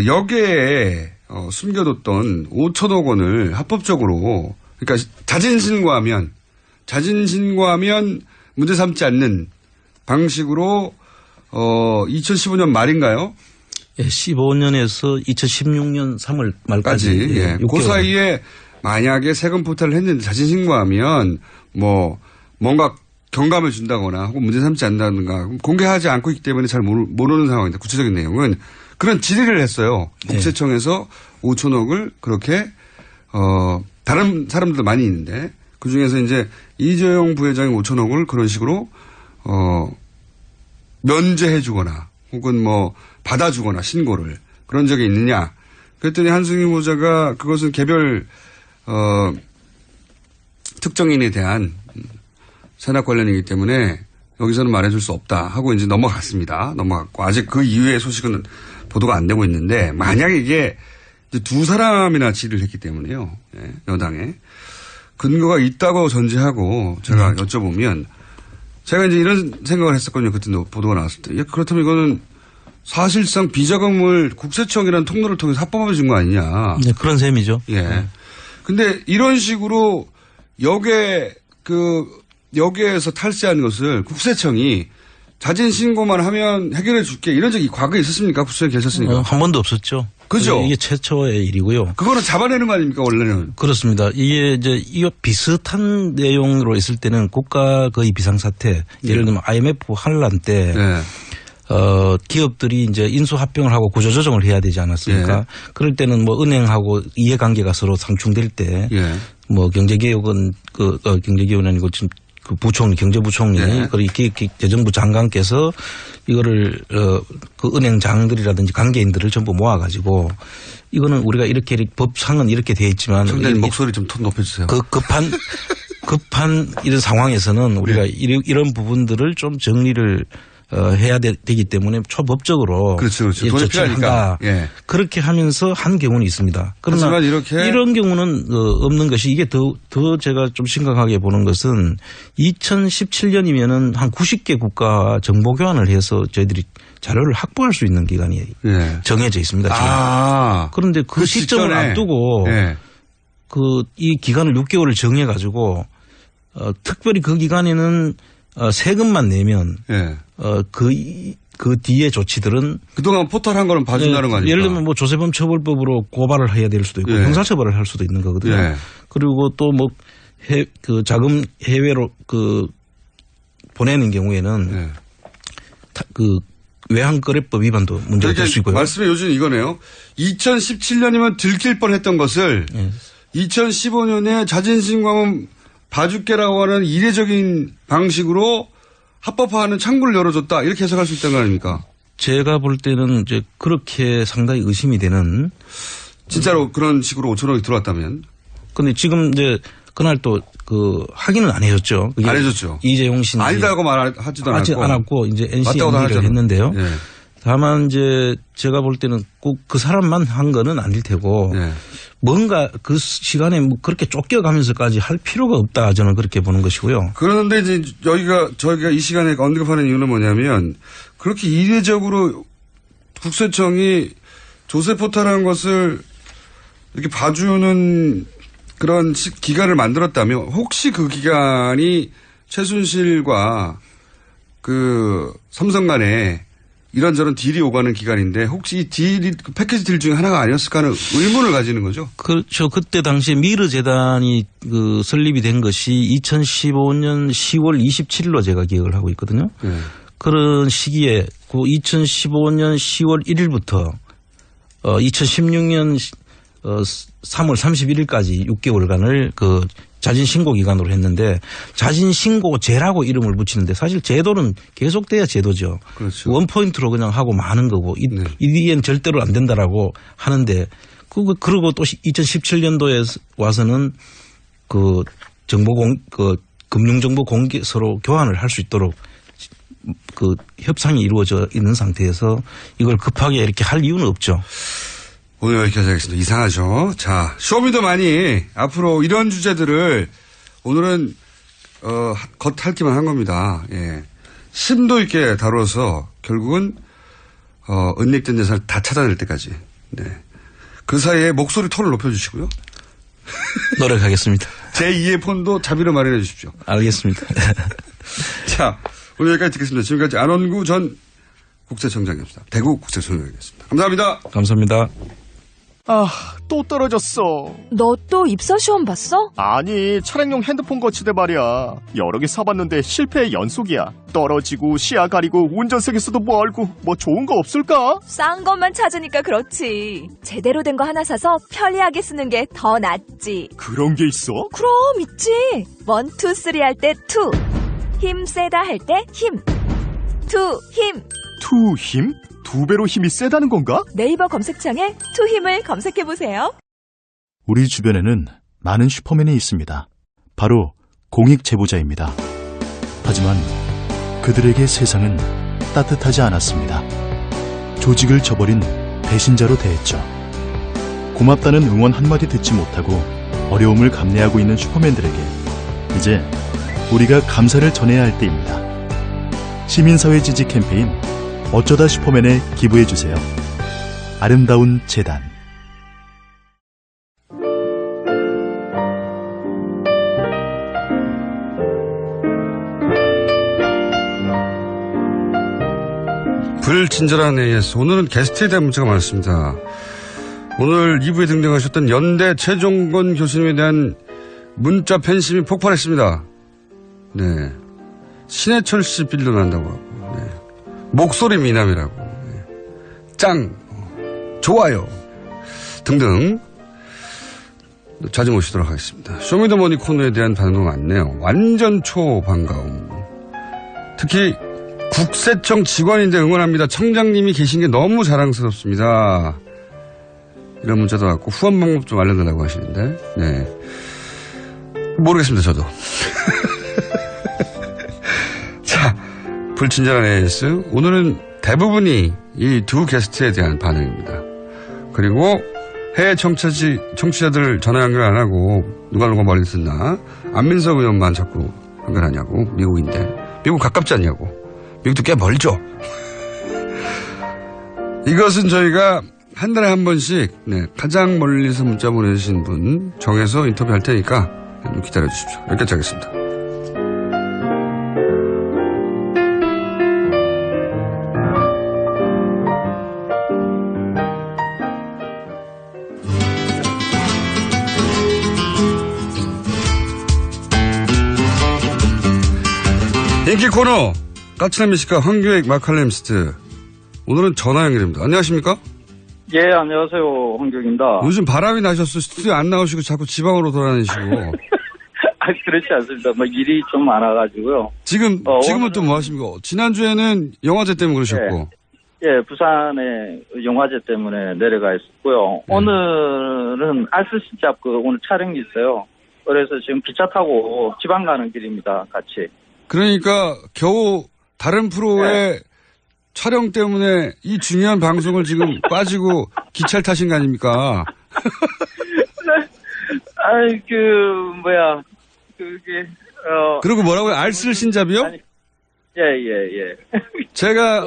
역에 숨겨뒀던 5천억 원을 합법적으로 그러니까 자진신고하면 문제 삼지 않는 방식으로 2015년 말인가요? 예, 15년에서 2016년 3월 말까지. 예. 그 사이에 만약에 세금 포탈을 했는데 자진신고하면 뭐 뭔가 경감을 준다거나 혹은 문제 삼지 않는다든가 공개하지 않고 있기 때문에 잘 모르는 상황인데 구체적인 내용은 그런 질의를 했어요. 국세청에서 5천억을 그렇게 다른 사람들도 많이 있는데 그중에서 이제 이재용 부회장이 5천억을 그런 식으로 면제해 주거나 혹은 뭐 받아주거나 신고를 그런 적이 있느냐. 그랬더니 한승희 후보자가 그것은 개별 특정인에 대한 세납 관련이기 때문에 여기서는 말해줄 수 없다 하고 이제 넘어갔습니다. 넘어갔고 아직 그 이후의 소식은 보도가 안 되고 있는데 만약에 이게 이제 두 사람이나 질의를 했기 때문에요. 예, 여당에 근거가 있다고 전제하고 제가 여쭤보면 제가 이제 이런 생각을 했었거든요. 그때도 보도가 나왔을 때. 그렇다면 이거는 사실상 비자금을 국세청이라는 통로를 통해서 합법화해 준 거 아니냐. 네, 그런 셈이죠. 예. 근데 이런 식으로 역에서 탈세한 것을 국세청이 자진 신고만 하면 해결해 줄게 이런 적이 과거에 있었습니까? 국세청이 계셨으니까. 한 번도 없었죠. 그죠? 이게 최초의 일이고요. 그거는 잡아내는 거 아닙니까, 원래는? 그렇습니다. 이게 이제 이거 비슷한 내용으로 있을 때는 국가 거의 비상사태, 예를 들면 IMF 환란 때 기업들이 이제 인수합병을 하고 구조조정을 해야 되지 않았습니까? 그럴 때는 뭐 은행하고 이해관계가 서로 상충될 때 뭐 경제개혁은 경제개혁은 아니고 지금 그 부총리, 경제부총리, 그리고 기획재정부 장관께서 이거를 그 은행장들이라든지 관계인들을 전부 모아가지고 이거는 우리가 이렇게 법상은 이렇게 돼 있지만 청장님 목소리 좀 톤 높여주세요. 급한 이런 상황에서는 우리가 이런 부분들을 좀 정리를 해야 되기 때문에 초법적으로 그렇죠. 돈이 필요하니까 그렇게 하면서 한 경우는 있습니다. 그러나 이런 경우는 없는 것이 이게 더 제가 좀 심각하게 보는 것은 2017년이면은 한 90개 국가 정보 교환을 해서 저희들이 자료를 확보할 수 있는 기간이 정해져 있습니다. 지금. 그런데 그 시점을 앞두고 이 기간을 6개월을 정해 가지고 특별히 그 기간에는 세금만 내면 그 뒤에 조치들은 그동안 포탈한 거는 봐준다는 거 아닙니까? 예를 들면 뭐 조세범 처벌법으로 고발을 해야 될 수도 있고 형사처벌을 할 수도 있는 거거든요. 그리고 또 뭐 그 자금 해외로 보내는 경우에는 그 외환거래법 위반도 문제가 될 수 있고요. 말씀의 요지는 이거네요. 2017년이면 들킬 뻔했던 것을 2015년에 자진신고하면 봐줄게라고 하는 이례적인 방식으로 합법화하는 창구를 열어줬다. 이렇게 해석할 수 있다는 거 아닙니까? 제가 볼 때는 이제 그렇게 상당히 의심이 되는. 진짜로 그런 식으로 5천억이 들어왔다면? 근데 지금 이제 그날 또 확인은 안 해줬죠. 안 해줬죠. 이재용 씨는. 아니다고 말하지도 않았고 이제 NCMD를 했는데요. 다만 이제 제가 볼 때는 꼭 그 사람만 한 거는 아닐 테고 뭔가 그 시간에 뭐 그렇게 쫓겨가면서까지 할 필요가 없다 저는 그렇게 보는 것이고요. 그런데 이제 저희가 이 시간에 언급하는 이유는 뭐냐면 그렇게 이례적으로 국세청이 조세 포탈한 것을 이렇게 봐주는 그런 기간을 만들었다면 혹시 그 기간이 최순실과 그 삼성 간에 이런저런 딜이 오가는 기간인데 혹시 이 딜이 패키지 딜 중에 하나가 아니었을까 하는 의문을 가지는 거죠. 그렇죠. 그때 당시에 미르 재단이 설립이 된 것이 2015년 10월 27일로 제가 기억을 하고 있거든요. 그런 시기에 2015년 10월 1일부터 2016년 3월 31일까지 6개월간을 자진신고 기간으로 했는데 자진신고제라고 이름을 붙이는데 사실 제도는 계속돼야 제도죠. 그렇죠. 원포인트로 그냥 하고 마는 거고 이 뒤엔 절대로 안 된다라고 하는데 그리고 또 2017년도에 와서는 금융정보 공개 서로 교환을 할 수 있도록 협상이 이루어져 있는 상태에서 이걸 급하게 이렇게 할 이유는 없죠. 오늘 여기까지 하겠습니다. 이상하죠. 자, 쇼미더머니 앞으로 이런 주제들을 오늘은 겉핥기만 한 겁니다. 심도 있게 다뤄서 결국은 은닉된 재산을 다 찾아낼 때까지. 그 사이에 목소리 톤을 높여주시고요. 노력하겠습니다. 제2의 폰도 자비로 마련해 주십시오. 알겠습니다. 자, 오늘 여기까지 듣겠습니다. 지금까지 안원구 전 국세청장이었습니다. 대구 국세청장이었습니다. 감사합니다. 감사합니다. 또 떨어졌어. 너 또 입사시험 봤어? 아니, 차량용 핸드폰 거치대 말이야. 여러 개 사봤는데 실패의 연속이야. 떨어지고 시야 가리고 운전석에서도 멀고 뭐 좋은 거 없을까? 싼 것만 찾으니까 그렇지. 제대로 된 거 하나 사서 편리하게 쓰는 게 더 낫지. 그런 게 있어? 그럼 있지. 1, 2, 3 할 때 2. 힘 세다 할 때 힘. 2 힘. 2 힘? 2배로 힘이 세다는 건가? 네이버 검색창에 2 힘을 검색해보세요. 우리 주변에는 많은 슈퍼맨이 있습니다. 바로 공익 제보자입니다. 하지만 그들에게 세상은 따뜻하지 않았습니다. 조직을 저버린 배신자로 대했죠. 고맙다는 응원 한마디 듣지 못하고 어려움을 감내하고 있는 슈퍼맨들에게 이제 우리가 감사를 전해야 할 때입니다. 시민사회 지지 캠페인 어쩌다 슈퍼맨에 기부해주세요. 아름다운 재단. 불친절한 AS. 오늘은 게스트에 대한 문자가 많습니다. 오늘 2부에 등장하셨던 연대 최종건 교수님에 대한 문자 팬심이 폭발했습니다. 네. 신해철 씨 빌려난다고 하고. 네. 목소리 미남이라고. 네. 짱. 좋아요. 등등. 자주 모시도록 하겠습니다. 쇼미더머니 코너에 대한 반응도 많네요. 완전 초반가움. 특히 국세청 직원인데 응원합니다. 청장님이 계신 게 너무 자랑스럽습니다. 이런 문자도 왔고 후원 방법 좀 알려달라고 하시는데 네 모르겠습니다. 저도. 자 불친절한 AS. 오늘은 대부분이 이 두 게스트에 대한 반응입니다. 그리고 해외 청취자들 전화 연결 안 하고 누가 멀리 듣나. 안민석 의원만 자꾸 연결하냐고. 미국인데. 미국 가깝지 않냐고. 미국도 꽤 멀죠. 이것은 저희가 한 달에 한 번씩 가장 멀리서 문자 보내주신 분 정해서 인터뷰할 테니까 좀 기다려주십시오. 여기까지 하겠습니다. 인기 코너 까칠한 미식가 황교익 마칼렘스트. 오늘은 전화 연결입니다. 안녕하십니까? 예, 안녕하세요. 황교익입니다. 요즘 바람이 나셨어. 스튜디오 안 나오시고 자꾸 지방으로 돌아다니시고. 그렇지 않습니다. 뭐 일이 좀 많아가지고요. 지금은 또 뭐 하십니까? 지난주에는 영화제 때문에 그러셨고. 예, 부산에 영화제 때문에 내려가 있었고요. 오늘은 알쓸시잡 오늘 촬영이 있어요. 그래서 지금 기차 타고 지방 가는 길입니다. 같이. 그러니까 겨우 다른 프로의 촬영 때문에 이 중요한 방송을 지금 빠지고 기차를 타신 거 아닙니까? 아이, 그리고 뭐라고요? 알쓸신잡이요? 예. 제가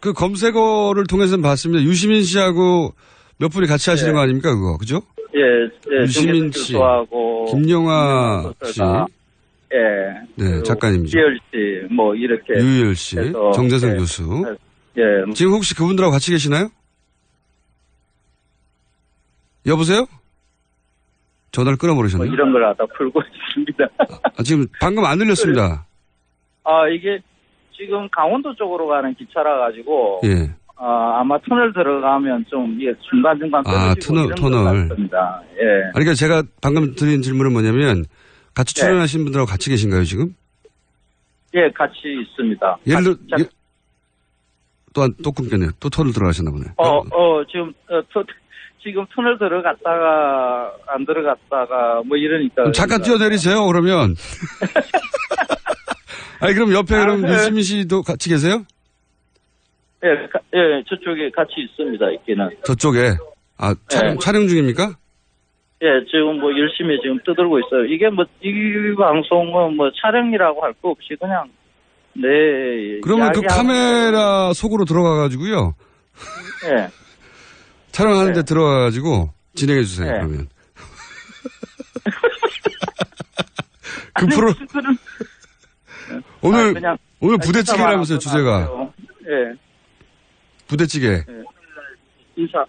그 검색어를 통해서 봤습니다. 유시민 씨하고 몇 분이 같이 하시는 거 아닙니까, 그거? 그죠? 예. 유시민 씨, 김영하 씨. 네, 작가님이죠. 유열 씨, 뭐, 이렇게. 유열 씨, 정재성 교수. 예. 지금 혹시 그분들하고 같이 계시나요? 여보세요? 전화를 끊어버리셨네요. 뭐 이런 걸 하다 풀고 있습니다. 지금 방금 안 들렸습니다. 이게 지금 강원도 쪽으로 가는 기차라 가지고. 예. 아마 터널 들어가면 좀, 이게 중간중간 끊어지고 터널. 같습니다. 예. 그러니까 제가 방금 드린 질문은 뭐냐면, 같이 출연하신 분들하고 같이 계신가요, 지금? 예, 같이 있습니다. 예를 들어, 또 끊겼네요. 또 터널 들어가셨나 보네. 지금 터널 들어갔다가, 안 들어갔다가, 뭐 이러니까. 잠깐 뛰어내리세요, 그러면. 그럼 옆에 그럼 유시민 씨도 같이 계세요? 예, 저쪽에 같이 있습니다, 있기는. 저쪽에? 촬영 중입니까? 예, 지금 뭐 열심히 지금 떠들고 있어요. 이게 뭐, 이 방송은 뭐 촬영이라고 할 거 없이 그냥, 그러면 그 카메라 속으로 들어가가지고요. 예. 촬영하는데 들어가가지고 진행해주세요, 그러면. 그 프로, 오늘 부대찌개라면서요, 주제가. 예. 부대찌개. 예. 인사만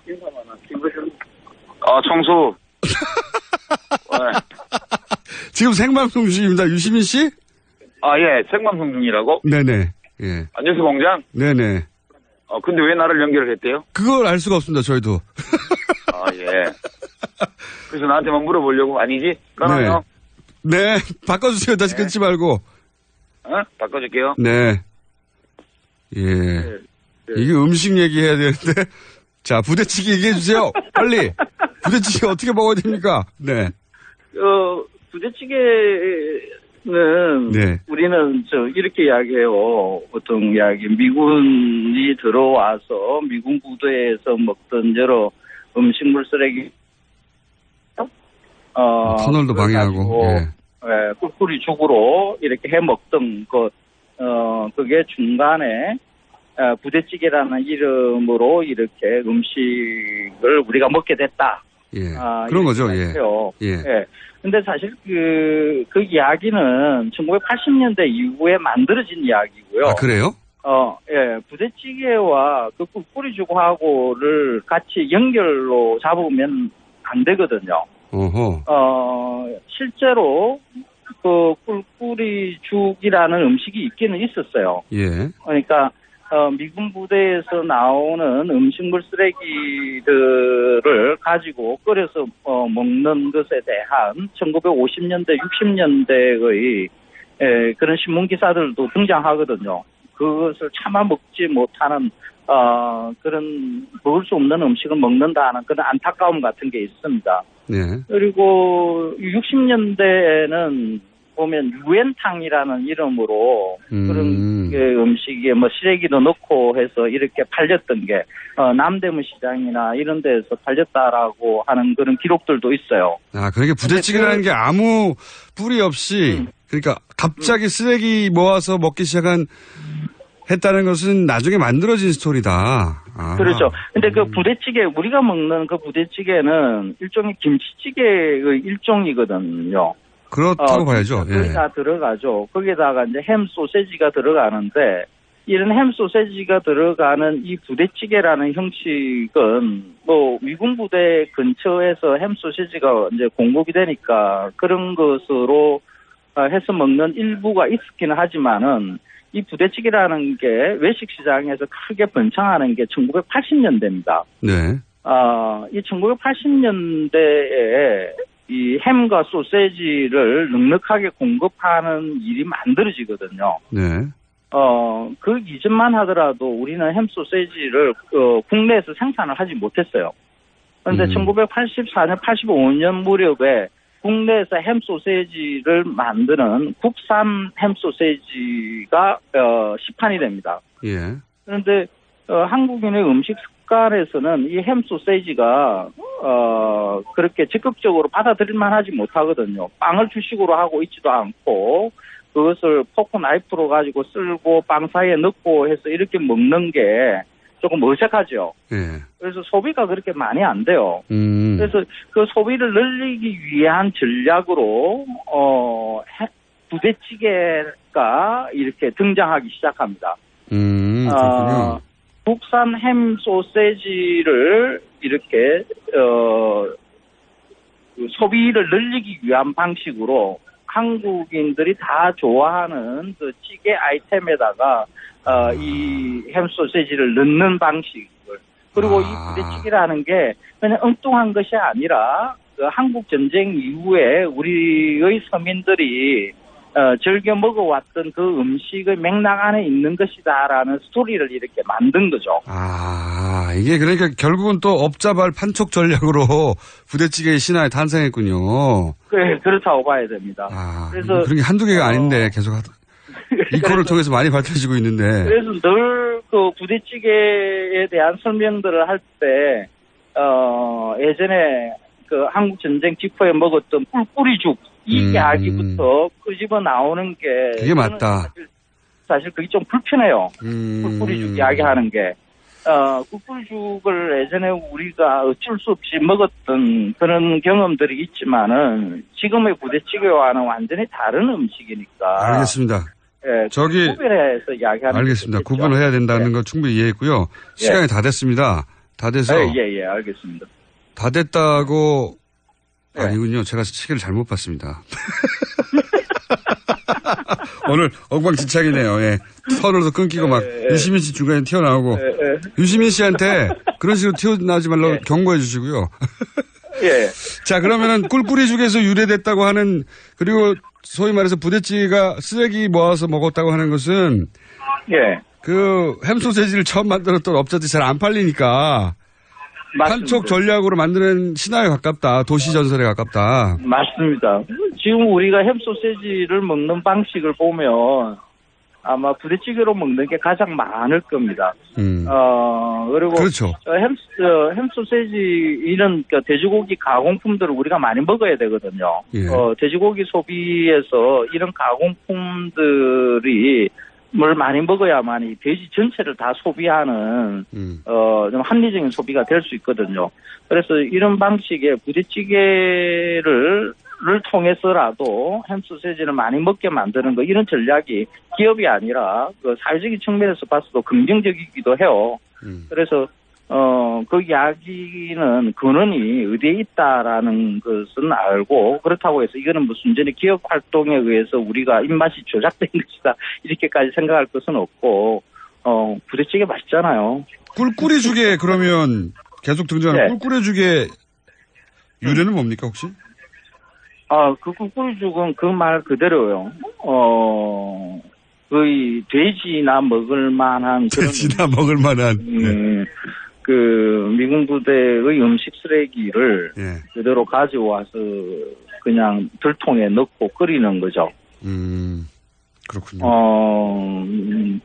김부현. 청소. 지금 생방송 중입니다. 유시민 씨? 예, 생방송 중이라고? 네네. 예. 뉴스 공장? 네네. 근데 왜 나를 연결을 했대요? 그걸 알 수가 없습니다, 저희도. 예. 그래서 나한테만 물어보려고, 아니지? 끊어요. 네, 바꿔주세요. 다시 끊지 말고. 바꿔줄게요. 네. 예. 이게 음식 얘기해야 되는데. 자, 부대찌개 얘기해주세요. 빨리. 부대찌개 어떻게 먹어야 됩니까? 네. 부대찌개는 우리는 이렇게 이야기해요. 보통 이야기 미군이 들어와서 미군 부대에서 먹던 여러 음식물 쓰레기 터널도 방해하고 꿀꿀이 죽으로 이렇게 해 먹던 그게 중간에 부대찌개라는 이름으로 이렇게 음식을 우리가 먹게 됐다. 그런 거죠. 근데 사실 그 이야기는 1980년대 이후에 만들어진 이야기고요. 그래요? 부대찌개와 그 꿀꿀이죽하고를 같이 연결로 잡으면 안 되거든요. 실제로 그 꿀꿀이죽이라는 음식이 있기는 있었어요. 그러니까 미군 부대에서 나오는 음식물 쓰레기들을 가지고 끓여서 먹는 것에 대한 1950년대, 60년대의 그런 신문 기사들도 등장하거든요. 그것을 참아 먹지 못하는 그런 먹을 수 없는 음식을 먹는다는 그런 안타까움 같은 게 있습니다. 그리고 60년대에는 보면 유엔탕이라는 이름으로 그런 게 음식에 뭐 시래기도 넣고 해서 이렇게 팔렸던 게 남대문 시장이나 이런 데서 팔렸다라고 하는 그런 기록들도 있어요. 아, 그러니까 부대찌개라는 게 아무 뿌리 없이 그러니까 갑자기 쓰레기 모아서 먹기 시작한 했다는 것은 나중에 만들어진 스토리다. 아. 그렇죠. 근데 그 부대찌개, 우리가 먹는 그 부대찌개는 일종의 김치찌개의 일종이거든요. 그렇다고 봐야죠. 거기 다 들어가죠. 거기다가 이제 햄 소세지가 들어가는데, 이런 햄 소세지가 들어가는 이 부대찌개라는 형식은 뭐 미군 부대 근처에서 햄 소세지가 이제 공급이 되니까 그런 것으로 해서 먹는 일부가 있기는 하지만은 이 부대찌개라는 게 외식 시장에서 크게 번창하는 게 1980년대입니다. 네. 이 1980년대에 이 햄과 소세지를 넉넉하게 공급하는 일이 만들어지거든요. 네. 그 이전만 하더라도 우리는 햄 소세지를 국내에서 생산을 하지 못했어요. 그런데 1984년, 85년 무렵에 국내에서 햄 소세지를 만드는 국산 햄 소세지가 시판이 됩니다. 예. 그런데 한국인의 음식 습관에서는 이 햄 소세지가 그렇게 적극적으로 받아들일 만하지 못하거든요. 빵을 주식으로 하고 있지도 않고 그것을 포크 나이프로 가지고 쓸고 빵 사이에 넣고 해서 이렇게 먹는 게 조금 어색하죠. 예. 그래서 소비가 그렇게 많이 안 돼요. 그래서 그 소비를 늘리기 위한 전략으로 부대찌개가 이렇게 등장하기 시작합니다. 그렇군요. 국산 햄 소세지를 이렇게 소비를 늘리기 위한 방식으로 한국인들이 다 좋아하는 그 찌개 아이템에다가 이 햄 소세지를 넣는 방식을, 그리고 이 부대찌개라는 게 그냥 엉뚱한 것이 아니라 그 한국 전쟁 이후에 우리의 서민들이 즐겨 먹어왔던 그 음식의 맥락 안에 있는 것이다라는 스토리를 이렇게 만든 거죠. 아, 이게 그러니까 결국은 또 업자발 판촉 전략으로 부대찌개의 신화에 탄생했군요. 네, 그렇다고 봐야 됩니다. 그래서 그런 게 한두 개가 아닌데 계속 이 코를 통해서 많이 밝혀지고 있는데. 그래서 늘 그 부대찌개에 대한 설명들을 할 때 예전에 그 한국 전쟁 직후에 먹었던 꿀꿀이죽 이 이야기부터 끄집어 나오는 게 그게 맞다. 사실 그게 좀 불편해요. 꿀꿀이죽 이야기하는 게. 꿀꿀이죽을 예전에 우리가 어쩔 수 없이 먹었던 그런 경험들이 있지만은 지금의 부대찌개와는 완전히 다른 음식이니까. 알겠습니다. 예, 저기 구별해서 이야기하는. 알겠습니다. 구분을 해야 된다는 거 충분히 이해했고요. 시간이 다 됐습니다. 다 돼서. 예, 알겠습니다. 다 됐다고 아니군요. 제가 시계를 잘못 봤습니다. 오늘 엉망진창이네요. 예. 터널도 끊기고 막 유시민 씨 중간에 튀어나오고 유시민 씨한테 그런 식으로 튀어나오지 말라고 경고해 주시고요. 예. 자, 그러면은 꿀꿀이죽에서 유래됐다고 하는, 그리고 소위 말해서 부대찌개가 쓰레기 모아서 먹었다고 하는 것은 그 햄소세지를 처음 만들었던 업자들이 잘 안 팔리니까 판촉 전략으로 만드는 신화에 가깝다. 도시 전설에 가깝다. 맞습니다. 지금 우리가 햄 소세지를 먹는 방식을 보면 아마 부대찌개로 먹는 게 가장 많을 겁니다. 그리고 그렇죠. 햄 소세지 이런 돼지고기 가공품들을 우리가 많이 먹어야 되거든요. 돼지고기 소비에서 이런 가공품들이 뭘 많이 먹어야만 이 돼지 전체를 다 소비하는 좀 합리적인 소비가 될 수 있거든요. 그래서 이런 방식의 부대찌개를 통해서라도 햄 소세지를 많이 먹게 만드는 거, 이런 전략이 기업이 아니라 그 사회적인 측면에서 봤어도 긍정적이기도 해요. 그래서 그 이야기는 근원이 어디에 있다라는 것은 알고, 그렇다고 해서 이거는 무슨 순전히 기업 활동에 의해서 우리가 입맛이 조작된 것이다 이렇게까지 생각할 것은 없고, 부대찌개 맛있잖아요. 꿀꿀이죽에 그러면 계속 등장하는 꿀꿀이죽의 유래는 뭡니까 혹시? 그 꿀꿀이죽은 그 말 그대로요. 거의 돼지나 먹을 만한 그런. 돼지나 먹을 만한. 그 미군 부대의 음식 쓰레기를 그대로 가져와서 그냥 들통에 넣고 끓이는 거죠. 그렇군요.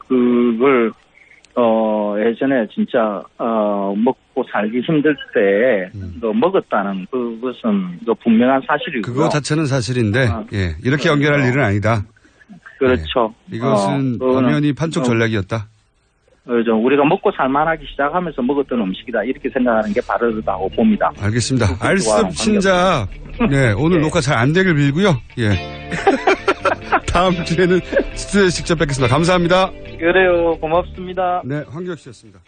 그걸 예전에 진짜 먹고 살기 힘들 때 먹었다는 그것은 분명한 사실이고요. 그거 자체는 사실인데 예, 이렇게 연결할 일은 아니다. 그렇죠. 예, 이것은 엄연히 판촉 전략이었다. 그렇죠. 우리가 먹고 살만하기 시작하면서 먹었던 음식이다 이렇게 생각하는 게 바르다고 봅니다. 알겠습니다. 알습 신작 네, 오늘 녹화 잘 안 되길 빌고요. 예. 다음 주에는 스튜디오에 직접 뵙겠습니다. 감사합니다. 그래요. 고맙습니다. 네, 황교익 씨였습니다.